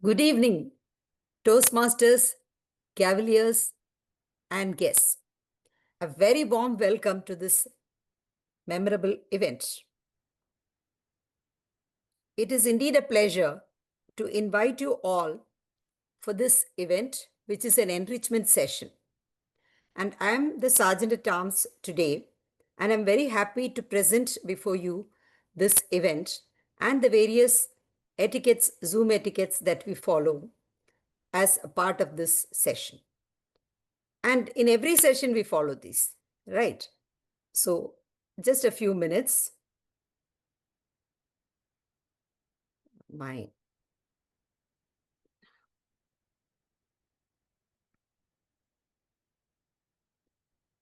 Good evening, Toastmasters, Cavaliers, and guests. A very warm welcome to this memorable event. It is indeed a pleasure to invite you all for this event, which is an enrichment session. And I am the Sergeant at Arms today, and I'm very happy to present before you this event and the various etiquettes, Zoom etiquettes that we follow as a part of this session. And in every session, we follow these, right? So just a few minutes.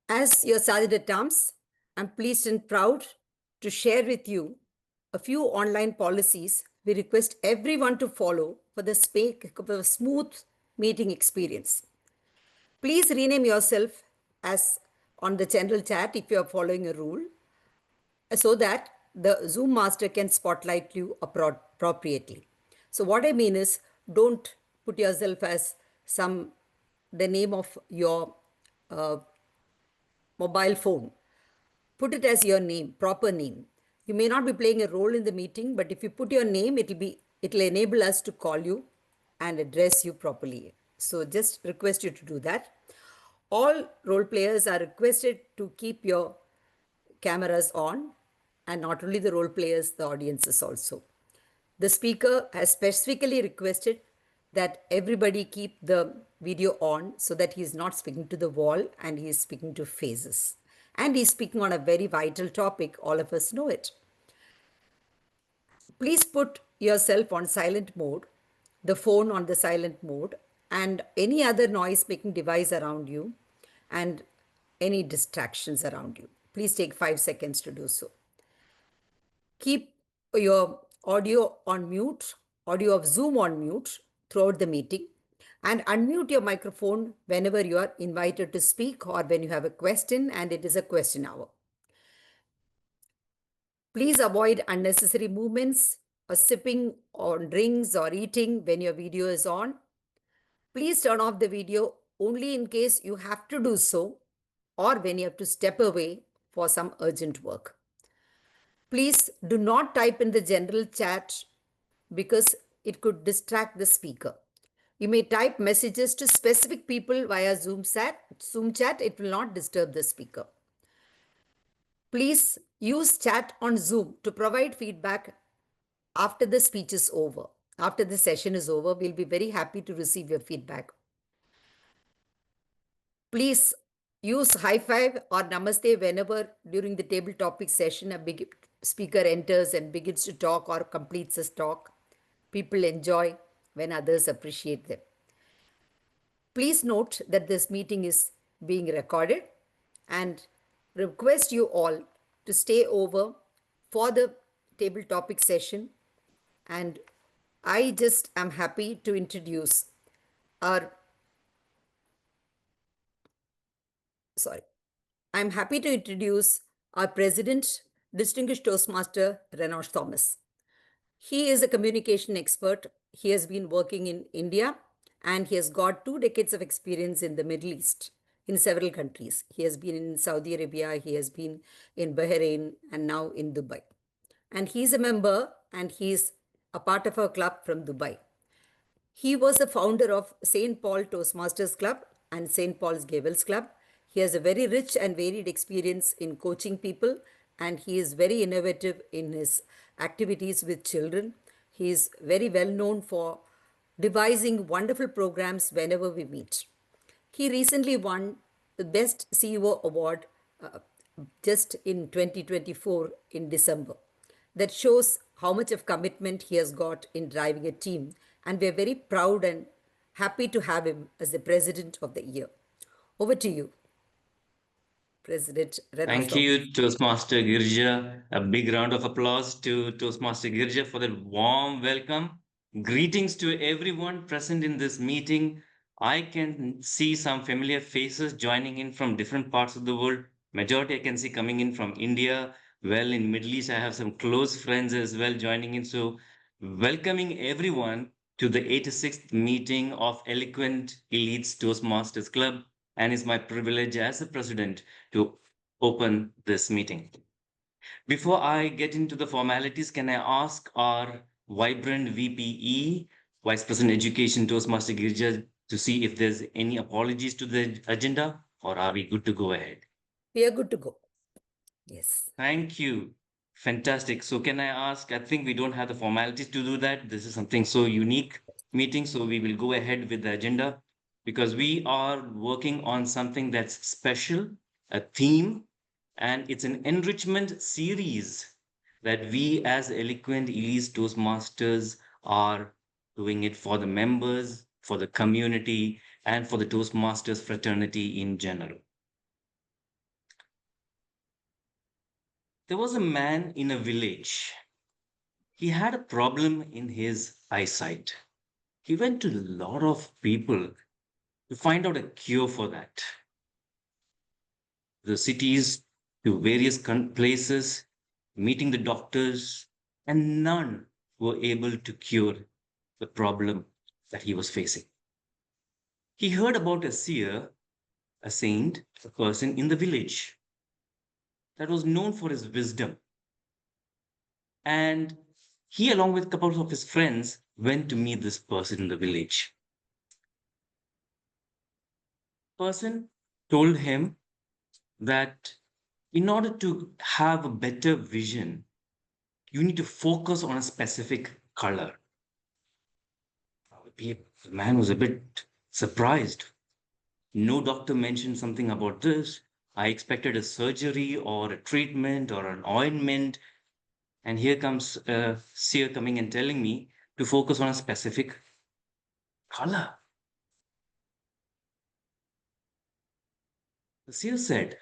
As your Sergeant at Arms, I'm pleased and proud to share with you a few online policies we request everyone to follow for the smooth meeting experience. Please rename yourself as on the general chat if you are following a rule, so that the Zoom master can spotlight you appropriately. So what I mean is, don't put yourself as the name of your mobile phone. Put it as your name, proper name. You may not be playing a role in the meeting, but if you put your name, it'll enable us to call you and address you properly. So just request you to do that. All role players are requested to keep your cameras on, and not only the role players, the audiences also. The speaker has specifically requested that everybody keep the video on so that he is not speaking to the wall and he is speaking to faces. And he's speaking on a very vital topic. All of us know it. Please put yourself on silent mode, the phone on the silent mode, and any other noise-making device around you, and any distractions around you. Please take 5 seconds to do so. Keep your audio on mute, audio of Zoom on mute throughout the meeting, and unmute your microphone whenever you are invited to speak or when you have a question and it is a question hour. Please avoid unnecessary movements or sipping on drinks or eating when your video is on. Please turn off the video only in case you have to do so or when you have to step away for some urgent work. Please do not type in the general chat because it could distract the speaker. You may type messages to specific people via Zoom chat. It will not disturb the speaker. Please use chat on Zoom to provide feedback after the speech is over. After the session is over, we'll be very happy to receive your feedback. Please use high five or namaste whenever during the table topic session a big speaker enters and begins to talk or completes his talk. People enjoy when others appreciate them. Please note that this meeting is being recorded and request you all to stay over for the table topic session. And I just am happy to introduce I'm happy to introduce our president, distinguished Toastmaster Renosh Thomas. He is a communication expert. He has been working in India and he has got 2 decades of experience in the Middle East in several countries. He has been in Saudi Arabia, he has been in Bahrain, and now in Dubai. And he's a member and he's a part of our club from Dubai. He was a founder of St. Paul Toastmasters Club and St. Paul's Gables Club. He has a very rich and varied experience in coaching people, and he is very innovative in his activities with children. He is very well known for devising wonderful programs whenever we meet. He recently won the Best CEO Award just in 2024 in December. That shows how much of commitment he has got in driving a team, and we're very proud and happy to have him as the President of the Year. Over to you, President Renosh Thank Thomas. you, Toastmaster Girija. A big round of applause to Toastmaster Girija for that warm welcome. Greetings to everyone present in this meeting. I can see some familiar faces joining in from different parts of the world. Majority I can see coming in from India. Well, in Middle East, I have some close friends as well joining in. So welcoming everyone to the 86th meeting of Eloquent Elites Toastmasters Club, and it's my privilege as the president to open this meeting. Before I get into the formalities, can I ask our vibrant VPE, Vice President Education Toastmaster Girija, to see if there's any apologies to the agenda, or are we good to go ahead? We are good to go. Yes. Thank you. Fantastic. So can I ask, I think we don't have the formalities to do that. This is something so unique meeting. So we will go ahead with the agenda because we are working on something that's special, a theme, and it's an enrichment series that we as Eloquent Elise Toastmasters are doing it for the members, for the community, and for the Toastmasters fraternity in general. There was a man in a village. He had a problem in his eyesight. He went to a lot of people to find out a cure for that. The cities, to various places, meeting the doctors, and none were able to cure the problem that he was facing. He heard about a seer, a saint, a person in the village that was known for his wisdom. And he, along with a couple of his friends, went to meet this person in the village. Person told him that in order to have a better vision, you need to focus on a specific color. The man was a bit surprised. No doctor mentioned something about this. I expected a surgery or a treatment or an ointment. And here comes a seer coming and telling me to focus on a specific color. The seer said,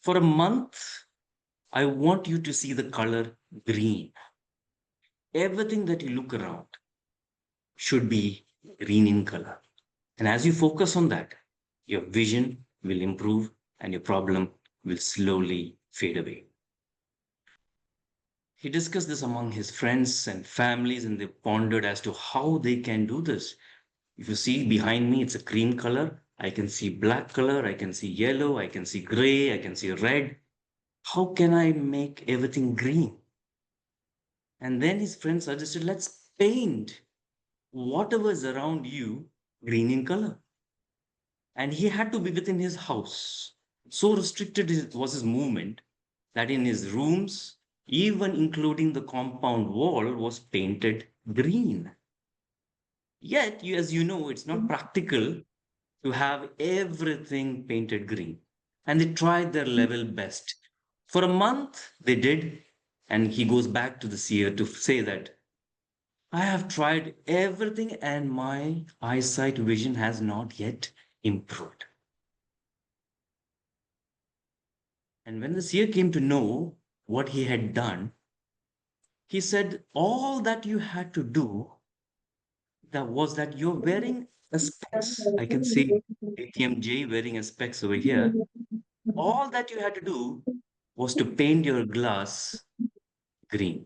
for a month, I want you to see the color green. Everything that you look around should be green in color. And as you focus on that, your vision will improve and your problem will slowly fade away. He discussed this among his friends and families, and they pondered as to how they can do this. If you see behind me, it's a cream color. I can see black color. I can see yellow. I can see gray. I can see red. How can I make everything green? And then his friend suggested, let's paint whatever is around you green in color. And he had to be within his house. So restricted was his movement that in his rooms, even including the compound wall, was painted green. Yet, as you know, it's not practical to have everything painted green. And they tried their level best. For a month, they did. And he goes back to the seer to say that I have tried everything and my eyesight vision has not yet improved. And when the seer came to know what he had done, he said, all that you had to do that was that you're wearing a specs. I can see ATMJ wearing a specs over here. All that you had to do was to paint your glass green.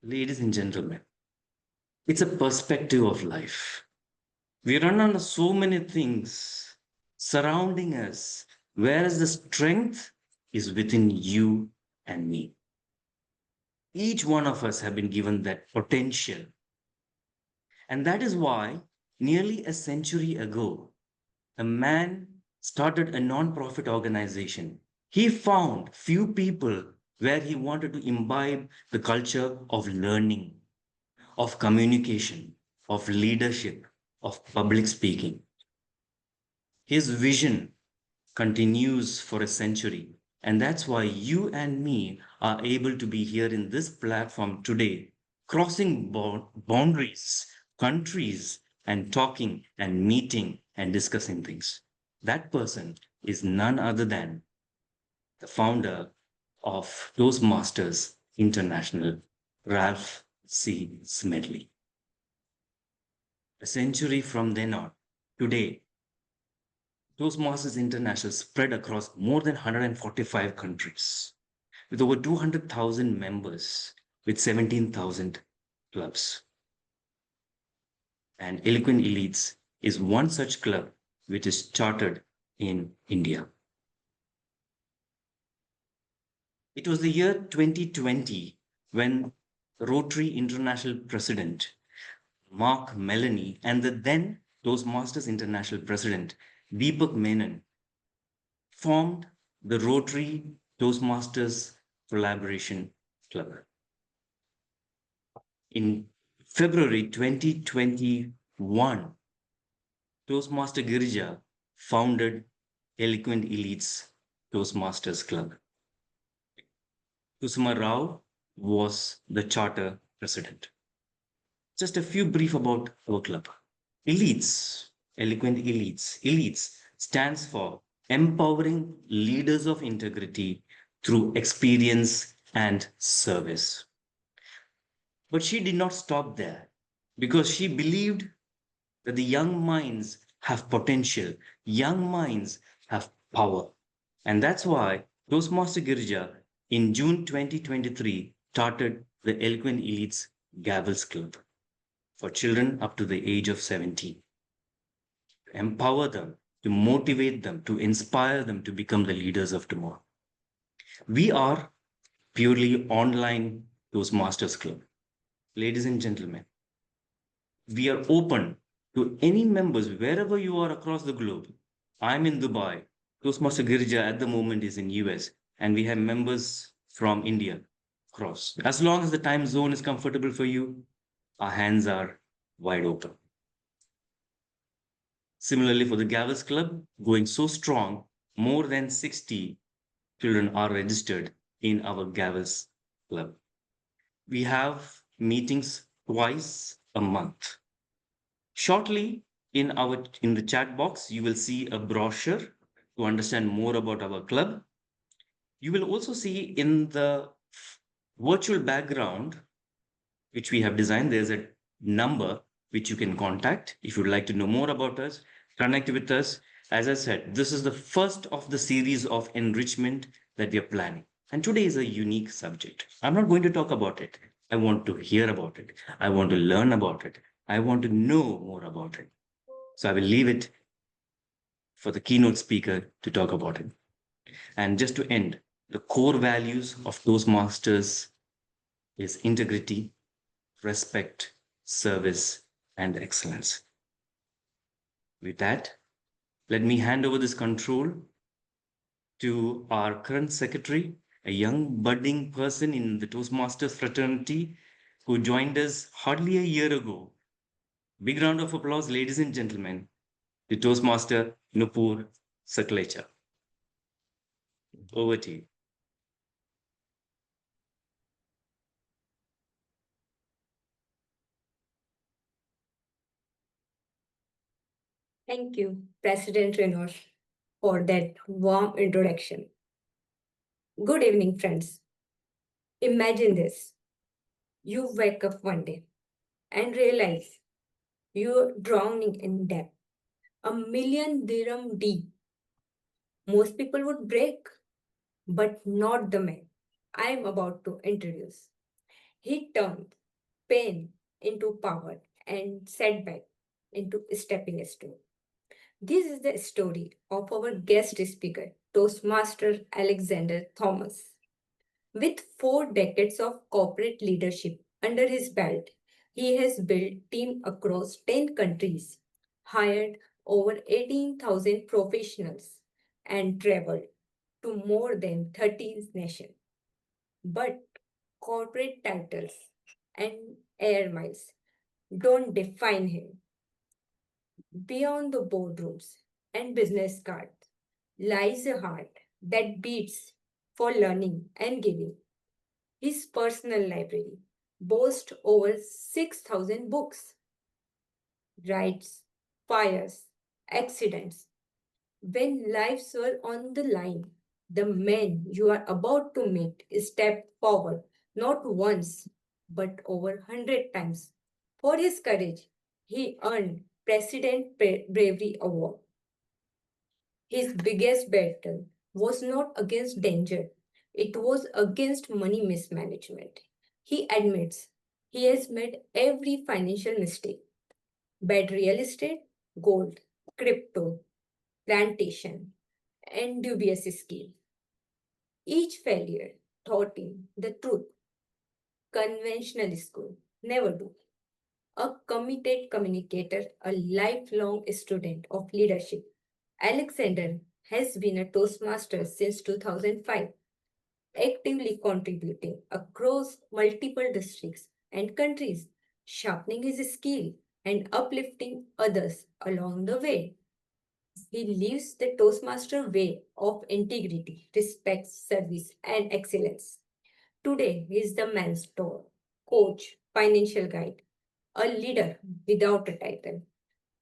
Ladies and gentlemen, it's a perspective of life. We run on so many things surrounding us, whereas the strength is within you and me. Each one of us have been given that potential. And that is why nearly a century ago, a man started a non-profit organization. He found few people where he wanted to imbibe the culture of learning, of communication, of leadership, of public speaking. His vision continues for a century. And that's why you and me are able to be here in this platform today, crossing boundaries, countries, and talking and meeting and discussing things. That person is none other than the founder of Toastmasters International, Ralph C. Smedley. A century from then on, today, Toastmasters International spread across more than 145 countries with over 200,000 members, with 17,000 clubs. And Eloquent Elites is one such club which is chartered in India. It was the year 2020 when Rotary International President Mark Melanie and the then Toastmasters International President Deepak Menon formed the Rotary Toastmasters Collaboration Club. In February 2021, Toastmaster Girija founded Eloquent Elites Toastmasters Club. Kusuma Rao was the charter president. Just a few brief about our club. Elites, Eloquent Elites. Elites stands for empowering leaders of integrity through experience and service. But she did not stop there because she believed that the young minds have potential, young minds have power. And that's why Toastmaster Girija in June 2023 started the Eloquent Elites Gavels Club for children up to the age of 17. To empower them, to motivate them, to inspire them to become the leaders of tomorrow. We are purely online Toastmasters Club. Ladies and gentlemen, we are open to any members wherever you are across the globe. I'm in Dubai. Toastmaster Girija at the moment is in US, and we have members from India across. As long as the time zone is comfortable for you, our hands are wide open. Similarly, for the Gavels Club, going so strong, more than 60 children are registered in our Gavels Club. We have meetings twice a month. Shortly, in the chat box, you will see a brochure to understand more about our club. You will also see in the virtual background, which we have designed, there's a number which you can contact if you'd like to know more about us, connect with us. As I said, this is the first of the series of enrichment that we are planning. And today is a unique subject. I'm not going to talk about it. I want to hear about it. I want to learn about it. I want to know more about it. So I will leave it for the keynote speaker to talk about it. And just to end, the core values of Toastmasters is integrity, respect, service, and excellence. With that, let me hand over this control to our current secretary, a young budding person in the Toastmasters fraternity who joined us hardly a year ago. Big round of applause, ladies and gentlemen, to Toastmaster Nupur Saklecha. Over to you. Thank you, President Renosh, for that warm introduction. Good evening, friends. Imagine this. You wake up one day and realize you're drowning in debt, $1 million deep. Most people would break, but not the man I'm about to introduce. He turned pain into power and setback into stepping stone. This is the story of our guest speaker, Toastmaster Alexander Thomas. With 4 decades of corporate leadership under his belt, he has built teams across 10 countries, hired over 18,000 professionals, and traveled to more than 30 nations. But corporate titles and air miles don't define him. Beyond the boardrooms and business cards lies a heart that beats for learning and giving. His personal library boasts over 6,000 books, rides, fires, accidents. When lives were on the line, the man you are about to meet stepped forward not once but over 100 times. For his courage, he earned President Bravery Award. His biggest battle was not against danger, It was against money mismanagement. He admits he has made every financial mistake: bad real estate, gold, crypto, plantation, and dubious skill. Each failure taught him the truth. Conventional school never do. A committed communicator, a lifelong student of leadership, Alexander has been a Toastmaster since 2005, actively contributing across multiple districts and countries, sharpening his skill and uplifting others along the way. He lives the Toastmaster way of integrity, respect, service, and excellence. Today, he is the mentor, coach, financial guide, a leader without a title.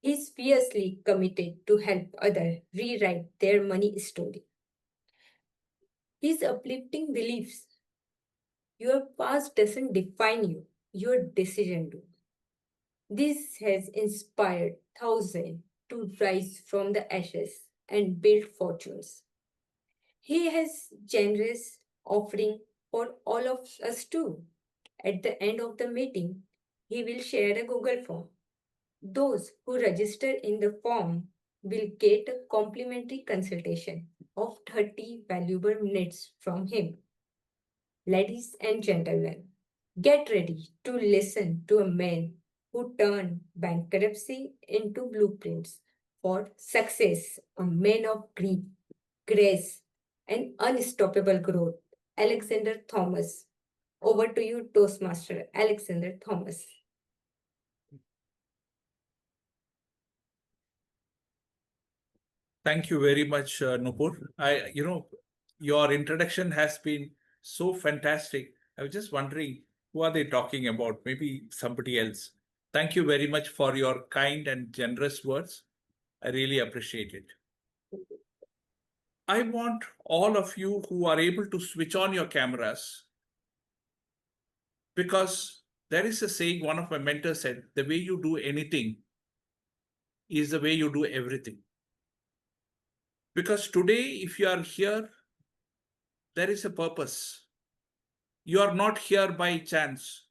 He is fiercely committed to help others rewrite their money story. His uplifting beliefs: your past doesn't define you, your decision do. This has inspired thousands to rise from the ashes and build fortunes. He has generous offering for all of us too. At the end of the meeting, he will share a Google form. Those who register in the form will get a complimentary consultation of 30 valuable minutes from him. Ladies and gentlemen, get ready to listen to a man who turned bankruptcy into blueprints for success, a man of greed, grace, and unstoppable growth. Alexander Thomas. Over to you, Toastmaster Alexander Thomas. Thank you very much, Nupur. Your introduction has been so fantastic. I was just wondering, who are they talking about? Maybe somebody else. Thank you very much for your kind and generous words. I really appreciate it. I want all of you who are able to switch on your cameras, because there is a saying one of my mentors said, the way you do anything is the way you do everything. Because today, if you are here, there is a purpose. You are not here by chance.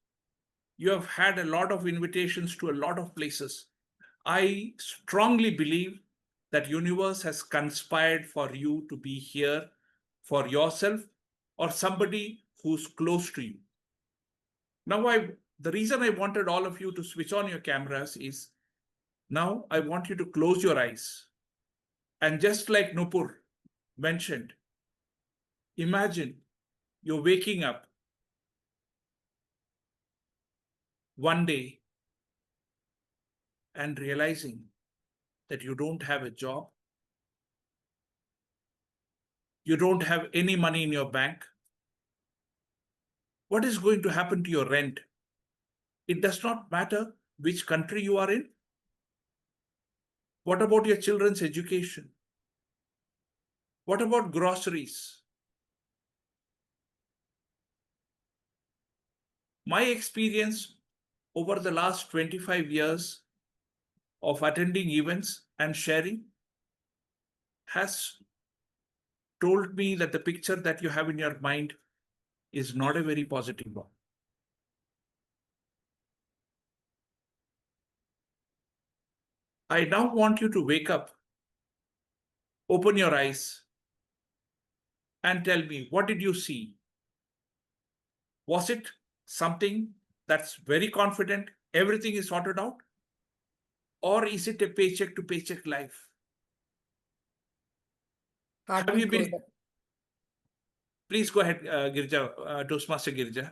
You have had a lot of invitations to a lot of places. I strongly believe that universe has conspired for you to be here for yourself or somebody who's close to you. Now, the reason I wanted all of you to switch on your cameras is, now I want you to close your eyes. And just like Nupur mentioned, imagine you're waking up one day and realizing that you don't have a job, you don't have any money in your bank. What is going to happen to your rent? It does not matter which country you are in. What about your children's education? What about groceries? My experience over the last 25 years of attending events and sharing has told me that the picture that you have in your mind is not a very positive one. I now want you to wake up, open your eyes, and tell me, what did you see? Was it something that's very confident, everything is sorted out? Or is it a paycheck to paycheck life? Have you Heartbeat goes been? up. Please go ahead, Girija, Toastmaster Girija.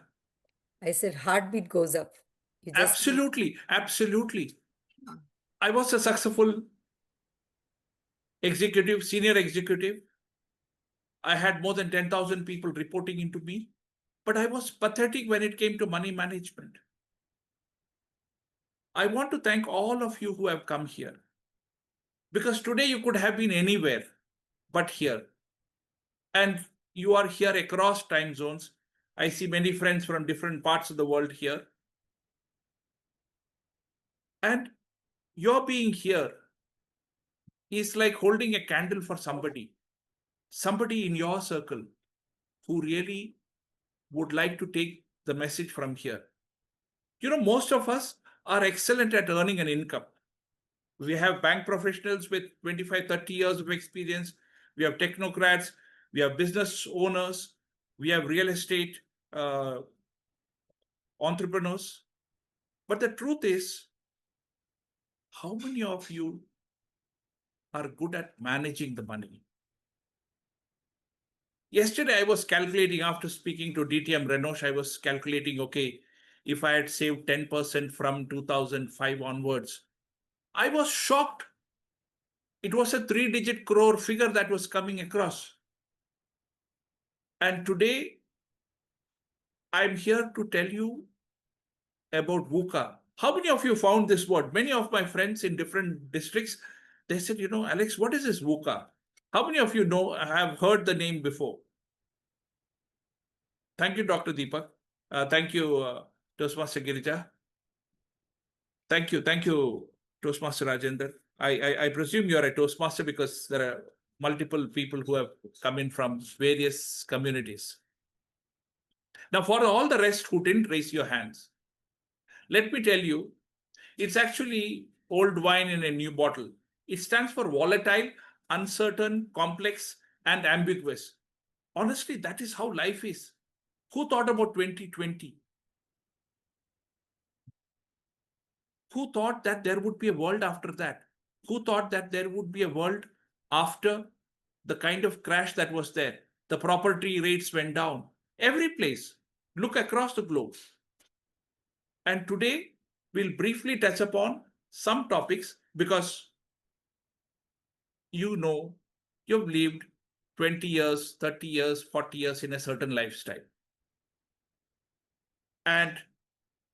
I said heartbeat goes up. You just Absolutely, absolutely. I was a successful executive, senior executive. I had more than 10,000 people reporting into me, but I was pathetic when it came to money management. I want to thank all of you who have come here, because today you could have been anywhere but here. And you are here across time zones. I see many friends from different parts of the world here. And your being here is like holding a candle for somebody in your circle who really would like to take the message from here. Most of us are excellent at earning an income. We have bank professionals with 25, 30 years of experience. We have technocrats. We have business owners. We have real estate entrepreneurs. But the truth is, how many of you are good at managing the money? Yesterday, I was calculating, after speaking to DTM Renosh, I was calculating, okay, if I had saved 10% from 2005 onwards, I was shocked. It was a 3-digit crore figure that was coming across. And today, I'm here to tell you about VUCA. How many of you found this word? Many of my friends in different districts, they said, Alex, what is this VUCA? How many of you have heard the name before? Thank you, Dr. Deepak. Thank you, Toastmaster Girija. Thank you, Toastmaster Rajender. I presume you're a Toastmaster because there are multiple people who have come in from various communities. Now, for all the rest who didn't raise your hands, let me tell you, it's actually old wine in a new bottle. It stands for volatile, uncertain, complex, and ambiguous. Honestly, that is how life is. Who thought about 2020? Who thought that there would be a world after that? Who thought that there would be a world after the kind of crash that was there? The property rates went down. Every place. Look across the globe. And today, we'll briefly touch upon some topics because you've lived 20 years, 30 years, 40 years in a certain lifestyle. And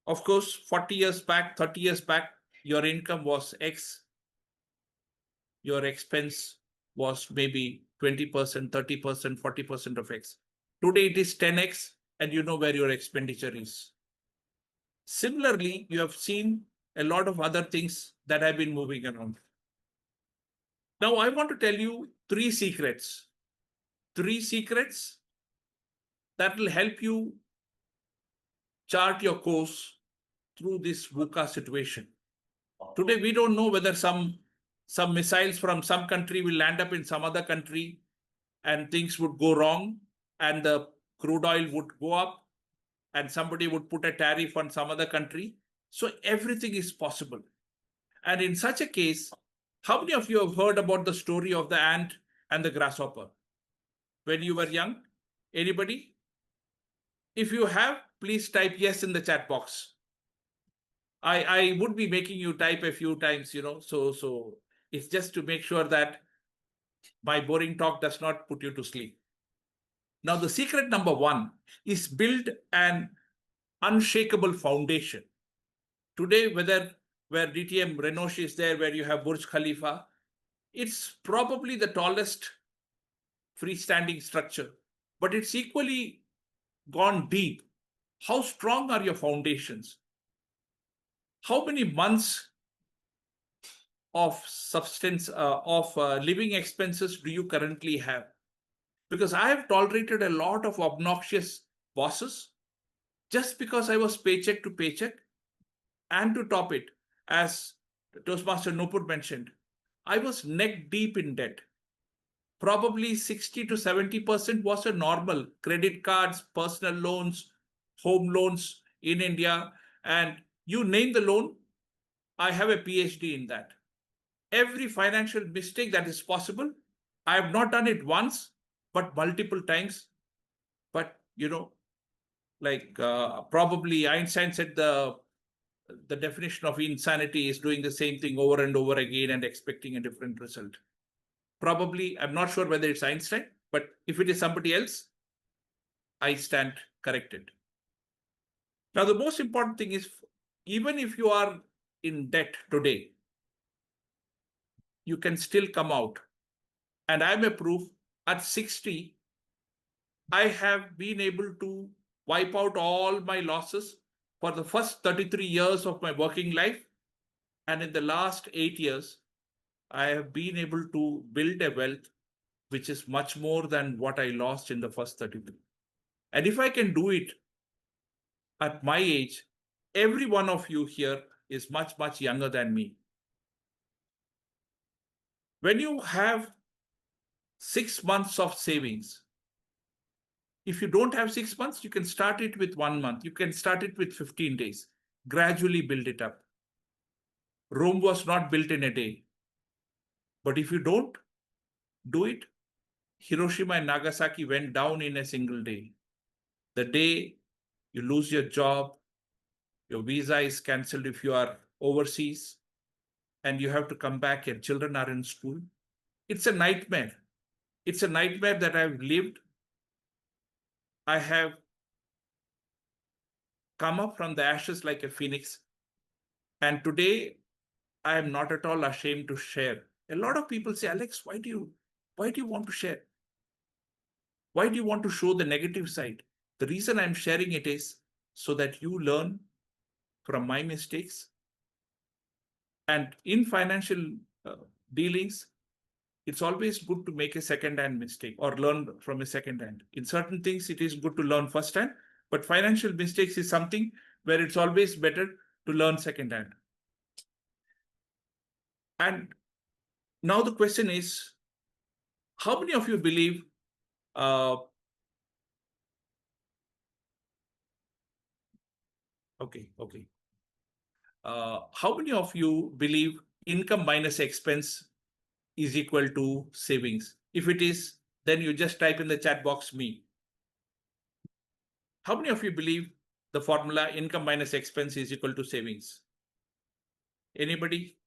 of course, 40 years back, 30 years back, your income was X. Your expense was maybe 20%, 30%, 40% of X. Today it is 10X and you know where your expenditure is. Similarly, you have seen a lot of other things that have been moving around. Now, I want to tell you 3 secrets. 3 secrets that will help you chart your course through this VUCA situation. Today, we don't know whether some missiles from some country will land up in some other country and things would go wrong and the crude oil would go up and somebody would put a tariff on some other country. So everything is possible. And in such a case, how many of you have heard about the story of the ant and the grasshopper? When you were young? Anybody? If you have, please type yes in the chat box. I would be making you type a few times, so it's just to make sure that my boring talk does not put you to sleep. Now, the secret number 1 is build an unshakable foundation. Today, where DTM Renosh is there, where you have Burj Khalifa, it's probably the tallest freestanding structure, but it's equally gone deep. How strong are your foundations? How many months of living expenses do you currently have? Because I have tolerated a lot of obnoxious bosses just because I was paycheck to paycheck. And to top it, as Toastmaster Nupur mentioned, I was neck deep in debt. Probably 60 to 70% was a normal credit cards, personal loans, home loans in India, and you name the loan, I have a PhD in that. Every financial mistake that is possible, I have not done it once, but multiple times. But, probably Einstein said the definition of insanity is doing the same thing over and over again and expecting a different result. Probably, I'm not sure whether it's Einstein, but if it is somebody else, I stand corrected. Now, the most important thing is, even if you are in debt today, you can still come out. And I'm a proof. At 60, I have been able to wipe out all my losses for the first 33 years of my working life. And in the last 8 years, I have been able to build a wealth which is much more than what I lost in the first 33. And if I can do it at my age, every one of you here is much, much younger than me. When you have 6 months of savings, if you don't have 6 months, you can start it with 1 month. You can start it with 15 days. Gradually build it up. Rome was not built in a day. But if you don't do it, Hiroshima and Nagasaki went down in a single day. The day you lose your job, your visa is cancelled if you are overseas, and you have to come back, your children are in school. It's a nightmare. It's a nightmare that I've lived. I have come up from the ashes like a phoenix. And today, I am not at all ashamed to share. A lot of people say, Alex, why do you want to share? Why do you want to show the negative side? The reason I'm sharing it is so that you learn from my mistakes. And in financial dealings, it's always good to make a second-hand mistake or learn from a second-hand. In certain things, it is good to learn first-hand, but financial mistakes is something where it's always better to learn second-hand. And now the question is, how many of you believe how many of you believe income minus expense is equal to savings? If it is, then you just type in the chat box me. How many of you believe the formula income minus expense is equal to savings? Anybody?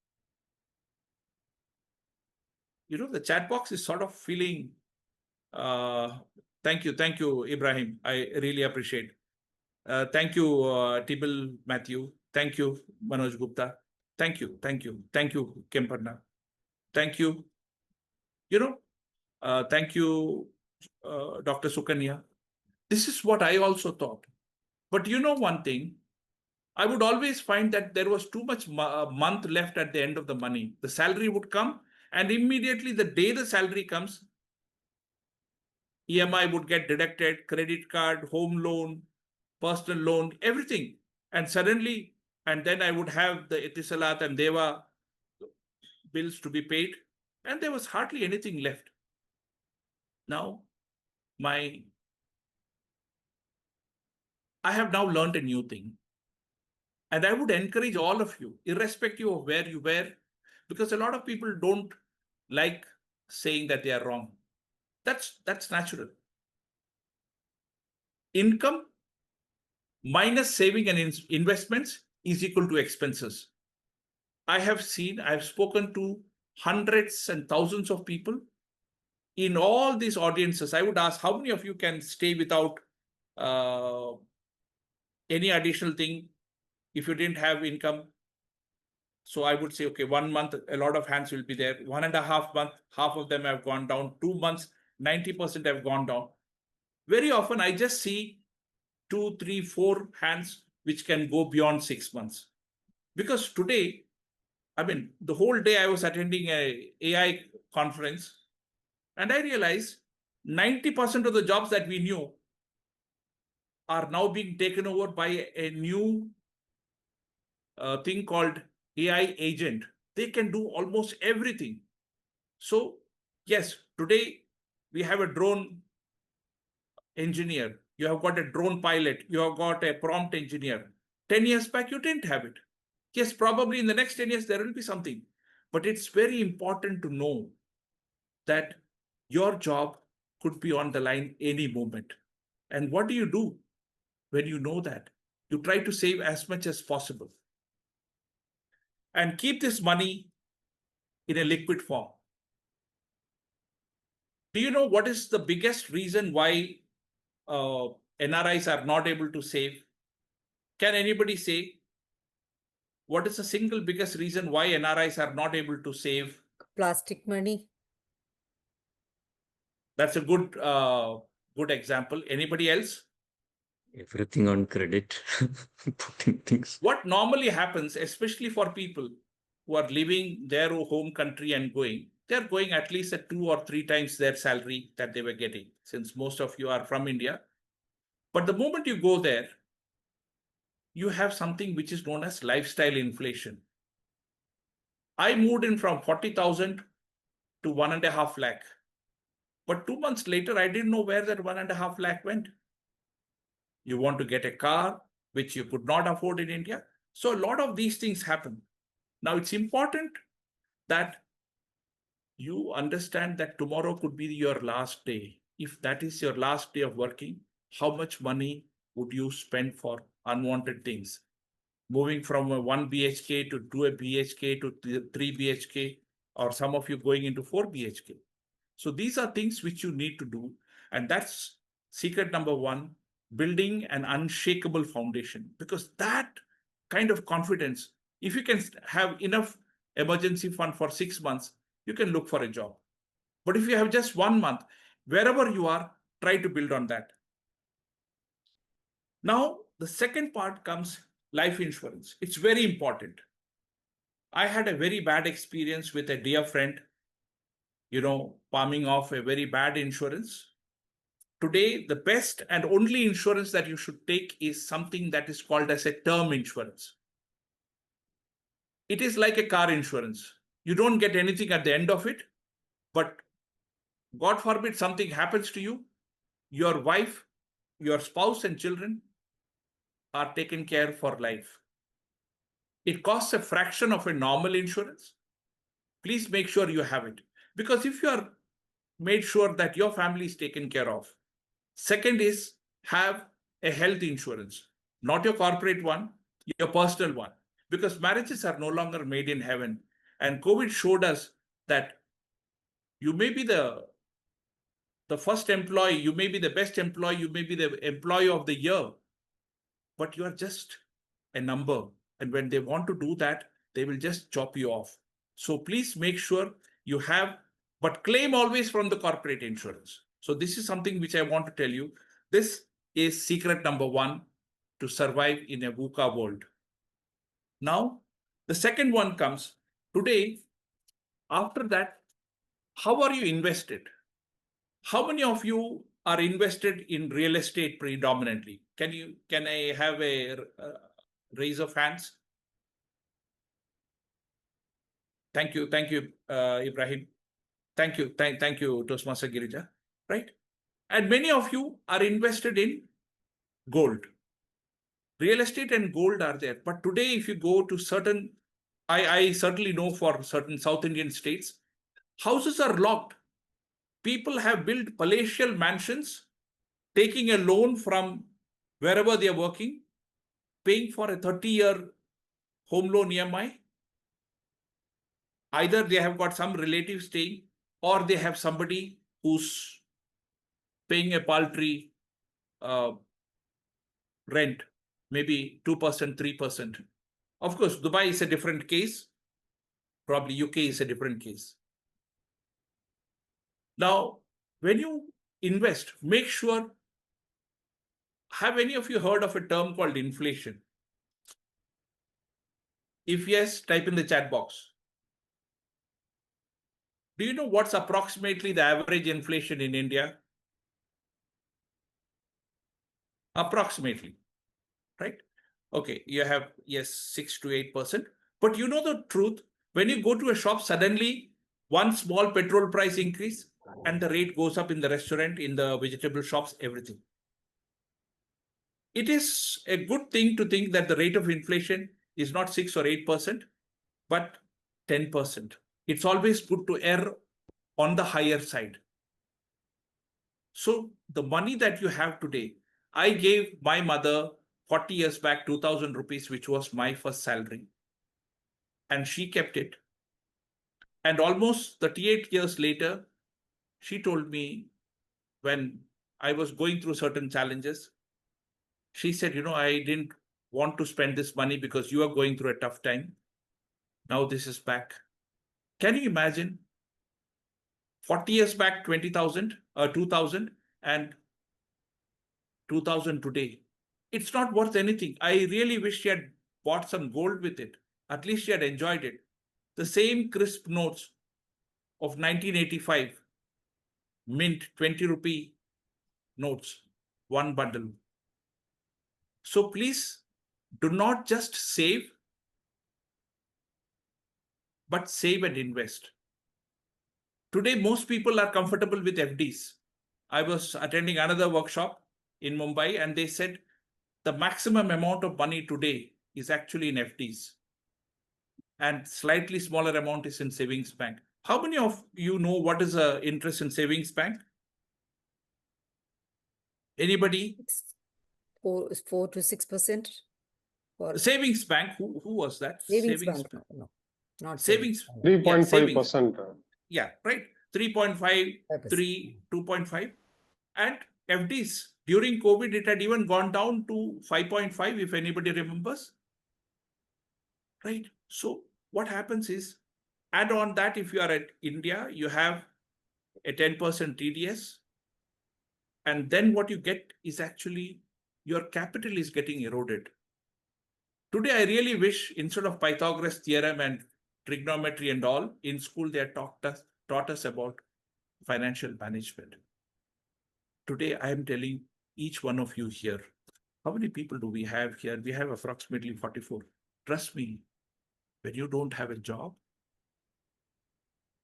You know, the chat box is sort of feeling, thank you, Ibrahim. I really appreciate. Thank you, Tibble Matthew. Thank you, Manoj Gupta. Thank you, Kemparna. Thank you. Thank you, Dr. Sukanya. This is what I also thought. But you know one thing, I would always find that there was too much month left at the end of the money. The salary would come, and immediately the day the salary comes, EMI would get deducted, credit card, home loan, personal loan, everything. And suddenly, and then I would have the Etisalat and Deva bills to be paid, and there was hardly anything left. Now, I have now learned a new thing. And I would encourage all of you, irrespective of where you were, because a lot of people don't like saying that they are wrong. That's natural. Income minus saving and investments is equal to expenses. I have spoken to hundreds and thousands of people. In all these audiences, I would ask, how many of you can stay without any additional thing if you didn't have income? So I would say, okay, 1 month, a lot of hands will be there. 1.5 months, half of them have gone down. 2 months, 90% have gone down. Very often, I just see 2, 3, 4 hands which can go beyond 6 months. Because today, I mean, the whole day I was attending a AI conference, and I realized 90% of the jobs that we knew are now being taken over by a new thing called AI agent. They can do almost everything. So yes, today we have a drone engineer. You have got a drone pilot. You have got a prompt engineer. 10 years back, you didn't have it. Yes, probably in the next 10 years, there will be something. But it's very important to know that your job could be on the line any moment. And what do you do when you know that? You try to save as much as possible and keep this money in a liquid form. Do you know what is the biggest reason why NRIs are not able to save? Can anybody say what is the single biggest reason why NRIs are not able to save? Plastic money. That's a good example. Anybody else? Everything on credit, putting things. What normally happens, especially for people who are leaving their home country and going, they're going at least at 2 or 3 times their salary that they were getting. Since most of you are from India, But the moment you go there, you have something which is known as lifestyle inflation. I moved in from 40,000 to 1.5 lakh. But 2 months later, I didn't know where that 1.5 lakh went. You want to get a car, which you could not afford in India. So a lot of these things happen. Now, it's important that you understand that tomorrow could be your last day. If that is your last day of working, how much money would you spend for unwanted things? Moving from a 1 BHK to 2 BHK to 3 BHK, or some of you going into 4 BHK. So these are things which you need to do. And that's secret number one, building an unshakable foundation. Because that kind of confidence, if you can have enough emergency fund for 6 months, you can look for a job. But if you have just 1 month, wherever you are, try to build on that. Now, the second part comes life insurance. It's very important. I had a very bad experience with a dear friend, palming off a very bad insurance. Today, the best and only insurance that you should take is something that is called as a term insurance. It is like a car insurance. You don't get anything at the end of it, but God forbid something happens to you, your wife, your spouse and children are taken care for life. It costs a fraction of a normal insurance. Please make sure you have it. Because if you are made sure that your family is taken care of. Second is have a health insurance, not your corporate one, your personal one. Because marriages are no longer made in heaven. And COVID showed us that you may be the first employee, you may be the best employee, you may be the employee of the year, but you are just a number. And when they want to do that, they will just chop you off. So please make sure you have, but claim always from the corporate insurance. So this is something which I want to tell you. This is secret number one to survive in a VUCA world. Now, the second one comes today. After that, how are you invested? How many of you are invested in real estate predominantly? Can I have a raise of hands? Thank you, Ibrahim. Thank you, Toastmaster Girija. Right? And many of you are invested in gold. Real estate and gold are there. But today, if you go to certain, I certainly know for certain South Indian states, houses are locked. People have built palatial mansions, taking a loan from wherever they are working, paying for a 30-year home loan EMI. Either they have got some relative staying, or they have somebody who's paying a paltry rent, maybe 2%, 3%. Of course, Dubai is a different case. Probably UK is a different case. Now, when you invest, make sure, have any of you heard of a term called inflation? If yes, type in the chat box. Do you know what's approximately the average inflation in India? Approximately, right? Okay, you have, yes, 6 to 8%. But you know the truth, when you go to a shop, suddenly one small petrol price increase and the rate goes up in the restaurant, in the vegetable shops, everything. It is a good thing to think that the rate of inflation is not 6 or 8%, but 10%. It's always good to err on the higher side. So the money that you have today, I gave my mother 40 years back 2,000 rupees, which was my first salary. And she kept it. And almost 38 years later, she told me, when I was going through certain challenges, she said, I didn't want to spend this money because you are going through a tough time. Now this is back. Can you imagine? 40 years back, 20,000, 2,000, and 2,000 today. It's not worth anything. I really wish she had bought some gold with it. At least she had enjoyed it. The same crisp notes of 1985, mint 20 rupee notes, one bundle. So please do not just save, but save and invest. Today, most people are comfortable with FDs. I was attending another workshop in Mumbai, and they said the maximum amount of money today is actually in FDs, and slightly smaller amount is in savings bank. How many of you know what is a interest in savings bank? Anybody? 4 to 6% for Savings bank. Who was that? savings bank. No, not Savings. savings. 3.5%. Yeah, right. 3.5, 3, 2.5. And FDs during COVID, it had even gone down to 5.5, if anybody remembers. Right. So what happens is, add on that, if you are at India, you have a 10% TDS. And then what you get is actually your capital is getting eroded. Today, I really wish instead of Pythagoras theorem and trigonometry and all, in school they had taught us about financial management. Today, I am telling each one of you here, how many people do we have here? We have approximately 44. Trust me, when you don't have a job,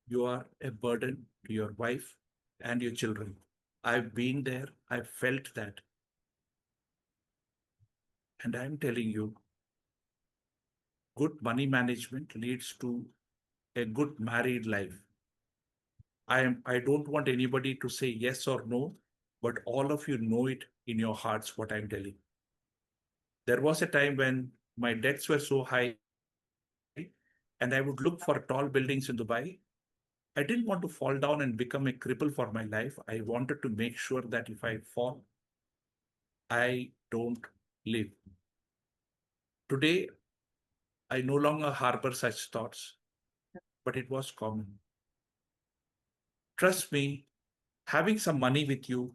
you are a burden to your wife and your children. I've been there, I've felt that. And I'm telling you, good money management leads to a good married life. I don't want anybody to say yes or no, but all of you know it in your hearts what I'm telling. There was a time when my debts were so high and I would look for tall buildings in Dubai. I didn't want to fall down and become a cripple for my life. I wanted to make sure that if I fall, I don't live. Today, I no longer harbor such thoughts, but it was common. Trust me, having some money with you,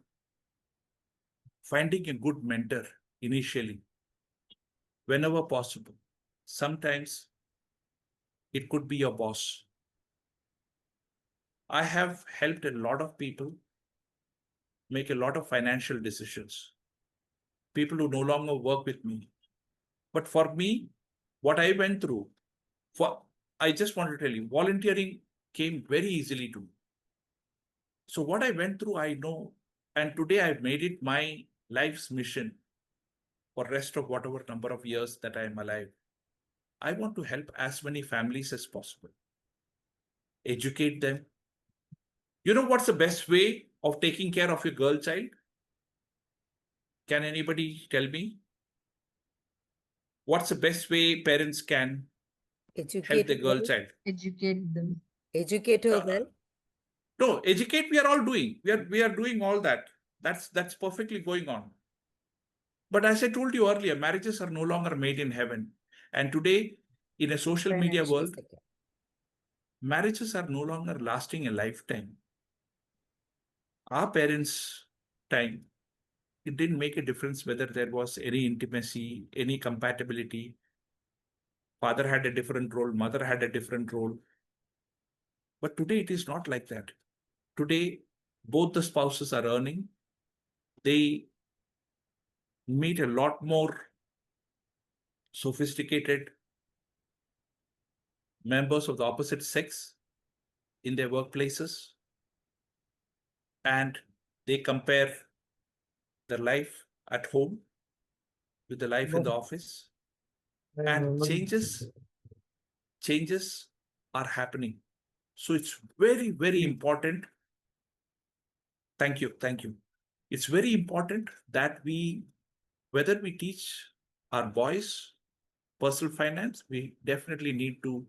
finding a good mentor initially, whenever possible. Sometimes it could be your boss. I have helped a lot of people make a lot of financial decisions. People who no longer work with me. But for me, what I went through, I just want to tell you, volunteering came very easily to me. So what I went through, I know, and today I've made it my life's mission for rest of whatever number of years that I am alive. I want to help as many families as possible. Educate them. You know what's the best way of taking care of your girl child? Can anybody tell me? What's the best way parents can help the girl child? Educate them. Educate her well. No, educate, we are all doing. We are doing all that. That's perfectly going on. But as I told you earlier, marriages are no longer made in heaven. And today, in a social media Financial world, sector. marriages are no longer lasting a lifetime. Our parents' time, it didn't make a difference whether there was any intimacy, any compatibility. Father had a different role, mother had a different role. But today it is not like that. Today, both the spouses are earning. They meet a lot more sophisticated members of the opposite sex in their workplaces. And they compare their life at home with the life in the office. And changes are happening. So it's very, very important. Thank you. It's very important that whether we teach our boys personal finance, we definitely need to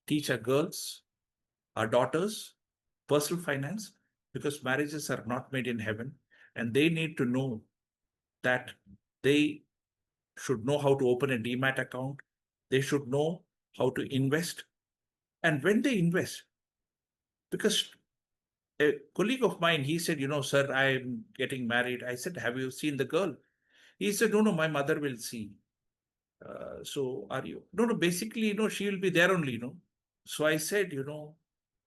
teach our girls, our daughters, personal finance, because marriages are not made in heaven, and they need to know that they should know how to open a demat account. They should know how to invest. And when they invest, because a colleague of mine, he said, sir, I'm getting married. I said, have you seen the girl? He said, no, my mother will see. So are you? No, basically, she will be there only, So I said,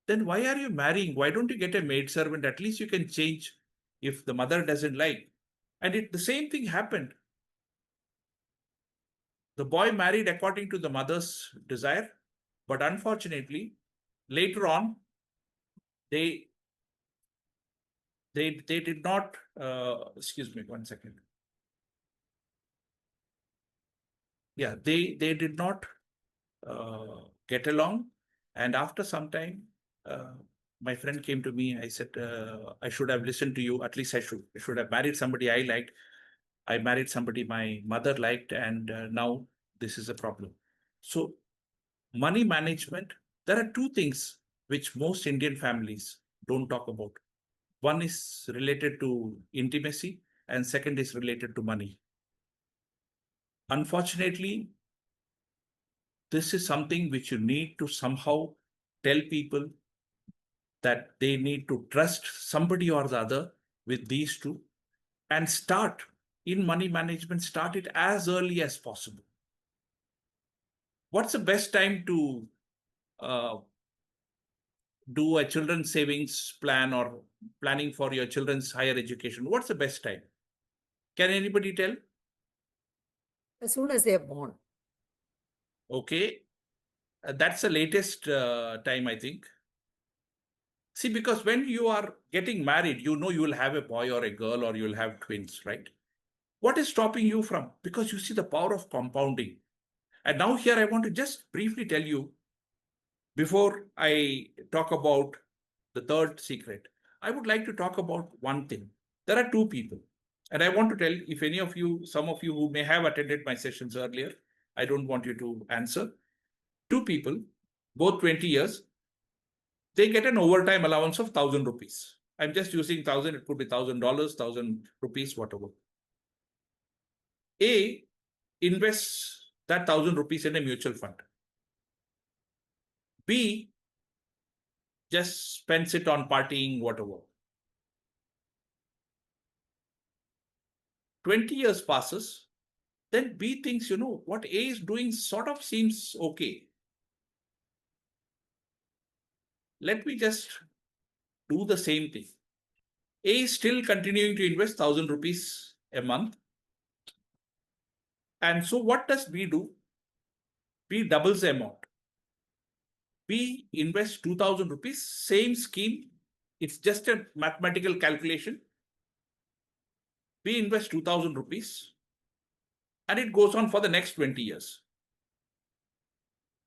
then why are you marrying? Why don't you get a maid servant? At least you can change if the mother doesn't like. And the same thing happened. The boy married according to the mother's desire, but unfortunately, later on, they did not. Excuse me, 1 second. Yeah, they did not get along, and after some time, my friend came to me. I said, I should have listened to you. At least I should have married somebody I liked. I married somebody my mother liked, and now this is a problem. So, money management, there are two things which most Indian families don't talk about. One is related to intimacy, and second is related to money. Unfortunately, this is something which you need to somehow tell people that they need to trust somebody or the other with these two, and start in money management, start it as early as possible. What's the best time to uh, do a children's savings plan or planning for your children's higher education? What's the best time? Can anybody tell? As soon as they are born. Okay, that's the latest time, I think. See, because when you are getting married, you know you will have a boy or a girl, or you will have twins, right? What is stopping you from? Because you see the power of compounding. And now here I want to just briefly tell you, before I talk about the third secret, I would like to talk about one thing. There are two people. And I want to tell, if any of you, some of you who may have attended my sessions earlier, I don't want you to answer. Two people, both 20 years, they get an overtime allowance of 1,000 rupees. I'm just using 1,000, it could be $1,000, 1,000 rupees, whatever. A invests that 1,000 rupees in a mutual fund. B just spends it on partying, whatever. 20 years passes, then B thinks, what A is doing sort of seems okay. Let me just do the same thing. A is still continuing to invest 1,000 rupees a month. And so what does B do? B doubles the amount. B invests 2,000 rupees, same scheme. It's just a mathematical calculation. B invests 2,000 rupees, and it goes on for the next 20 years.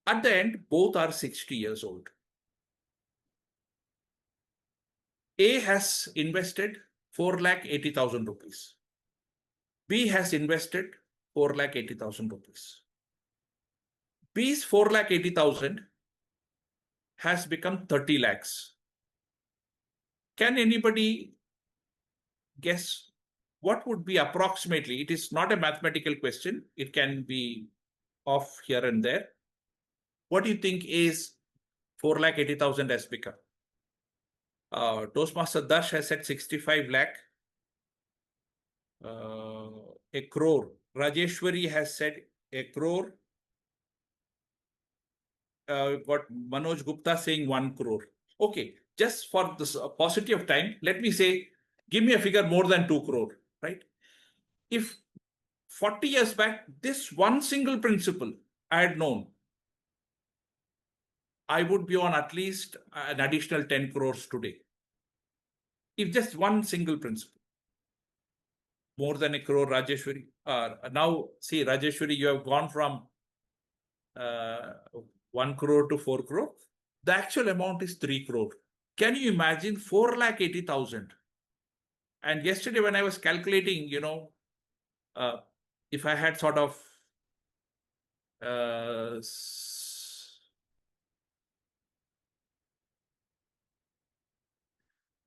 At the end, both are 60 years old. A has invested 4,80,000 rupees. B has invested 4,80,000 rupees. B's 4,80,000 has become 30 lakhs. Can anybody guess what would be approximately? It is not a mathematical question. It can be off here and there. What do you think is 4,80,000 has become? Toastmaster Darsh has said 65 lakh. A crore. Rajeshwari has said a crore. Got Manoj Gupta saying 1 crore. Okay, just for this paucity of time, let me say, give me a figure more than 2 crore, right? If 40 years back, this one single principle I had known, I would be on at least an additional 10 crores today. If just one single principle. More than a crore, Rajeshwari. Now, see, Rajeshwari, you have gone from 1 crore to 4 crore. The actual amount is 3 crore. Can you imagine 4,80,000? And yesterday when I was calculating, if I had sort of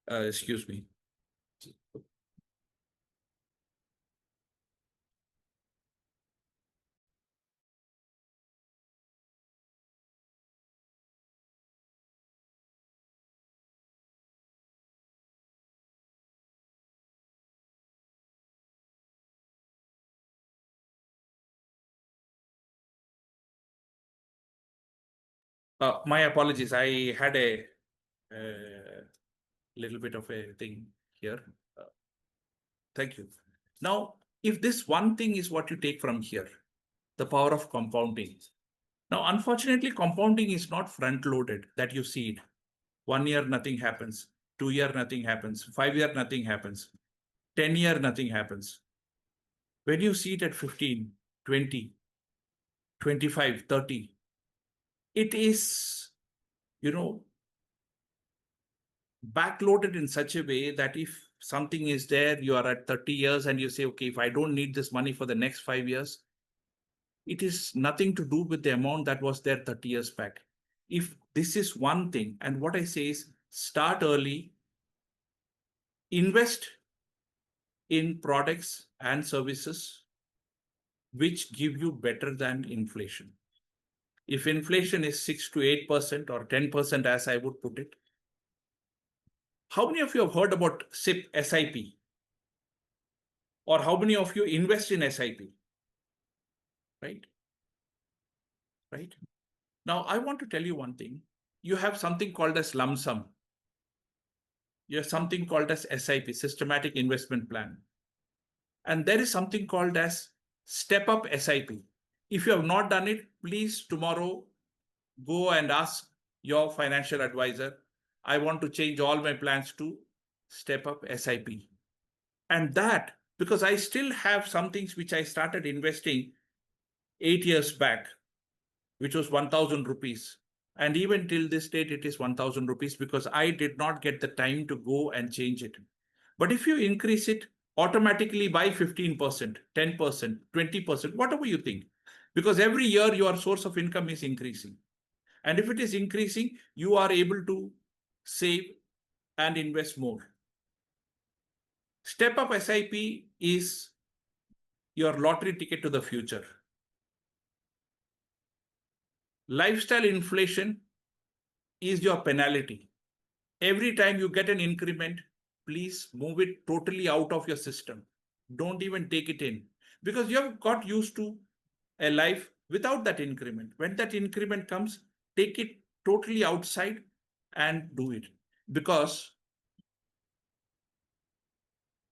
excuse me. My apologies. I had a little bit of a thing here. Thank you. Now, if this one thing is what you take from here, the power of compounding. Now, unfortunately, compounding is not front-loaded that you see it. 1 year, nothing happens. 2 year, nothing happens. 5 year, nothing happens. 10 year, nothing happens. When you see it at 15, 20, 25, 30, it is, backloaded in such a way that if something is there, you are at 30 years and you say, okay, if I don't need this money for the next 5 years, it is nothing to do with the amount that was there 30 years back. If this is one thing, and what I say is start early, invest in products and services which give you better than inflation. If inflation is 6 to 8% or 10%, as I would put it, how many of you have heard about SIP? Or how many of you invest in SIP? Right? Right? Now, I want to tell you one thing. You have something called as lump sum. You have something called as SIP, Systematic Investment Plan. And there is something called as Step Up SIP. If you have not done it, please tomorrow go and ask your financial advisor, I want to change all my plans to Step Up SIP. And that, because I still have some things which I started investing 8 years back, which was 1,000 rupees. And even till this date, it is 1,000 rupees because I did not get the time to go and change it. But if you increase it automatically by 15%, 10%, 20%, whatever you think, because every year your source of income is increasing. And if it is increasing, you are able to save and invest more. Step Up SIP is your lottery ticket to the future. Lifestyle inflation is your penalty. Every time you get an increment, please move it totally out of your system. Don't even take it in because you have got used to a life without that increment. When that increment comes, take it totally outside and do it. Because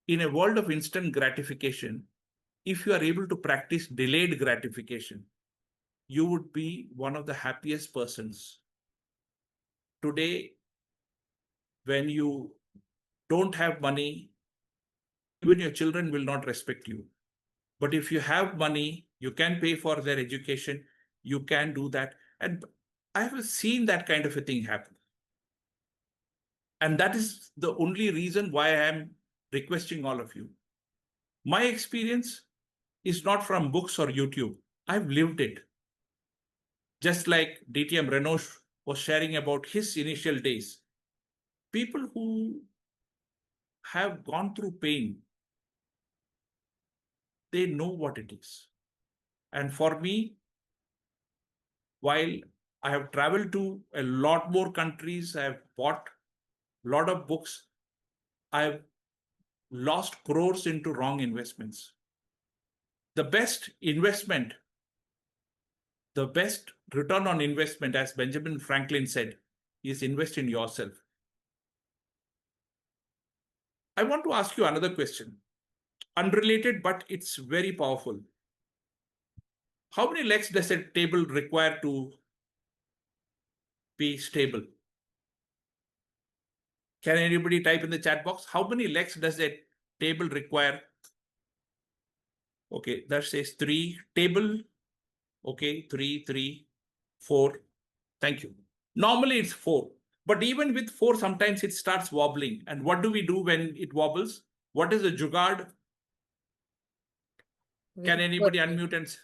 in a world of instant gratification, if you are able to practice delayed gratification, you would be one of the happiest persons. Today, when you don't have money, even your children will not respect you. But if you have money, you can pay for their education, you can do that. And I have seen that kind of a thing happen. And that is the only reason why I am requesting all of you. My experience is not from books or YouTube. I've lived it. Just like DTM Renosh was sharing about his initial days. People who have gone through pain, they know what it is. And for me, while I have traveled to a lot more countries, I have bought a lot of books, I have lost crores into wrong investments. The best investment, the best return on investment, as Benjamin Franklin said, is invest in yourself. I want to ask you another question, unrelated, but it's very powerful. How many legs does a table require to be stable? Can anybody type in the chat box? How many legs does a table require? Okay, that says 3. Table, okay, 3, 3, 4. Thank you. Normally it's 4. But even with 4, sometimes it starts wobbling. And what do we do when it wobbles? What is the jugaad? Can anybody unmute and...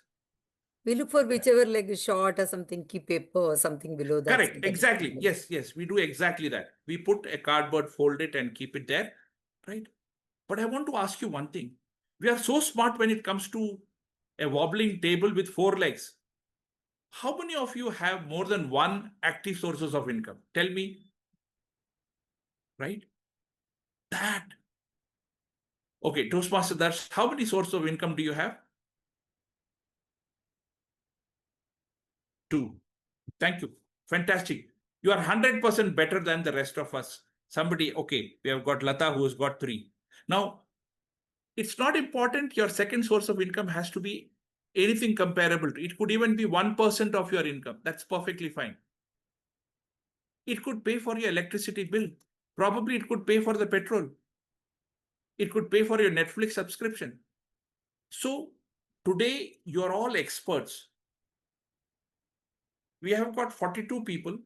We look for whichever leg is short or something, keep paper or something below that. Correct, exactly. Yes, yes, we do exactly that. We put a cardboard, fold it and keep it there, right? But I want to ask you one thing. We are so smart when it comes to a wobbling table with 4 legs. How many of you have more than one active sources of income? Tell me, right? That. Okay, Toastmaster Darsh, how many sources of income do you have? 2. Thank you. Fantastic. You are 100% better than the rest of us. Somebody, okay, we have got Lata who has got 3. Now, It's not important your second source of income has to be anything comparable to. It could even be 1% of your income. That's perfectly fine. It could pay for your electricity bill. Probably it could pay for the petrol. It could pay for your Netflix subscription. So today you're all experts. We have got 42 people,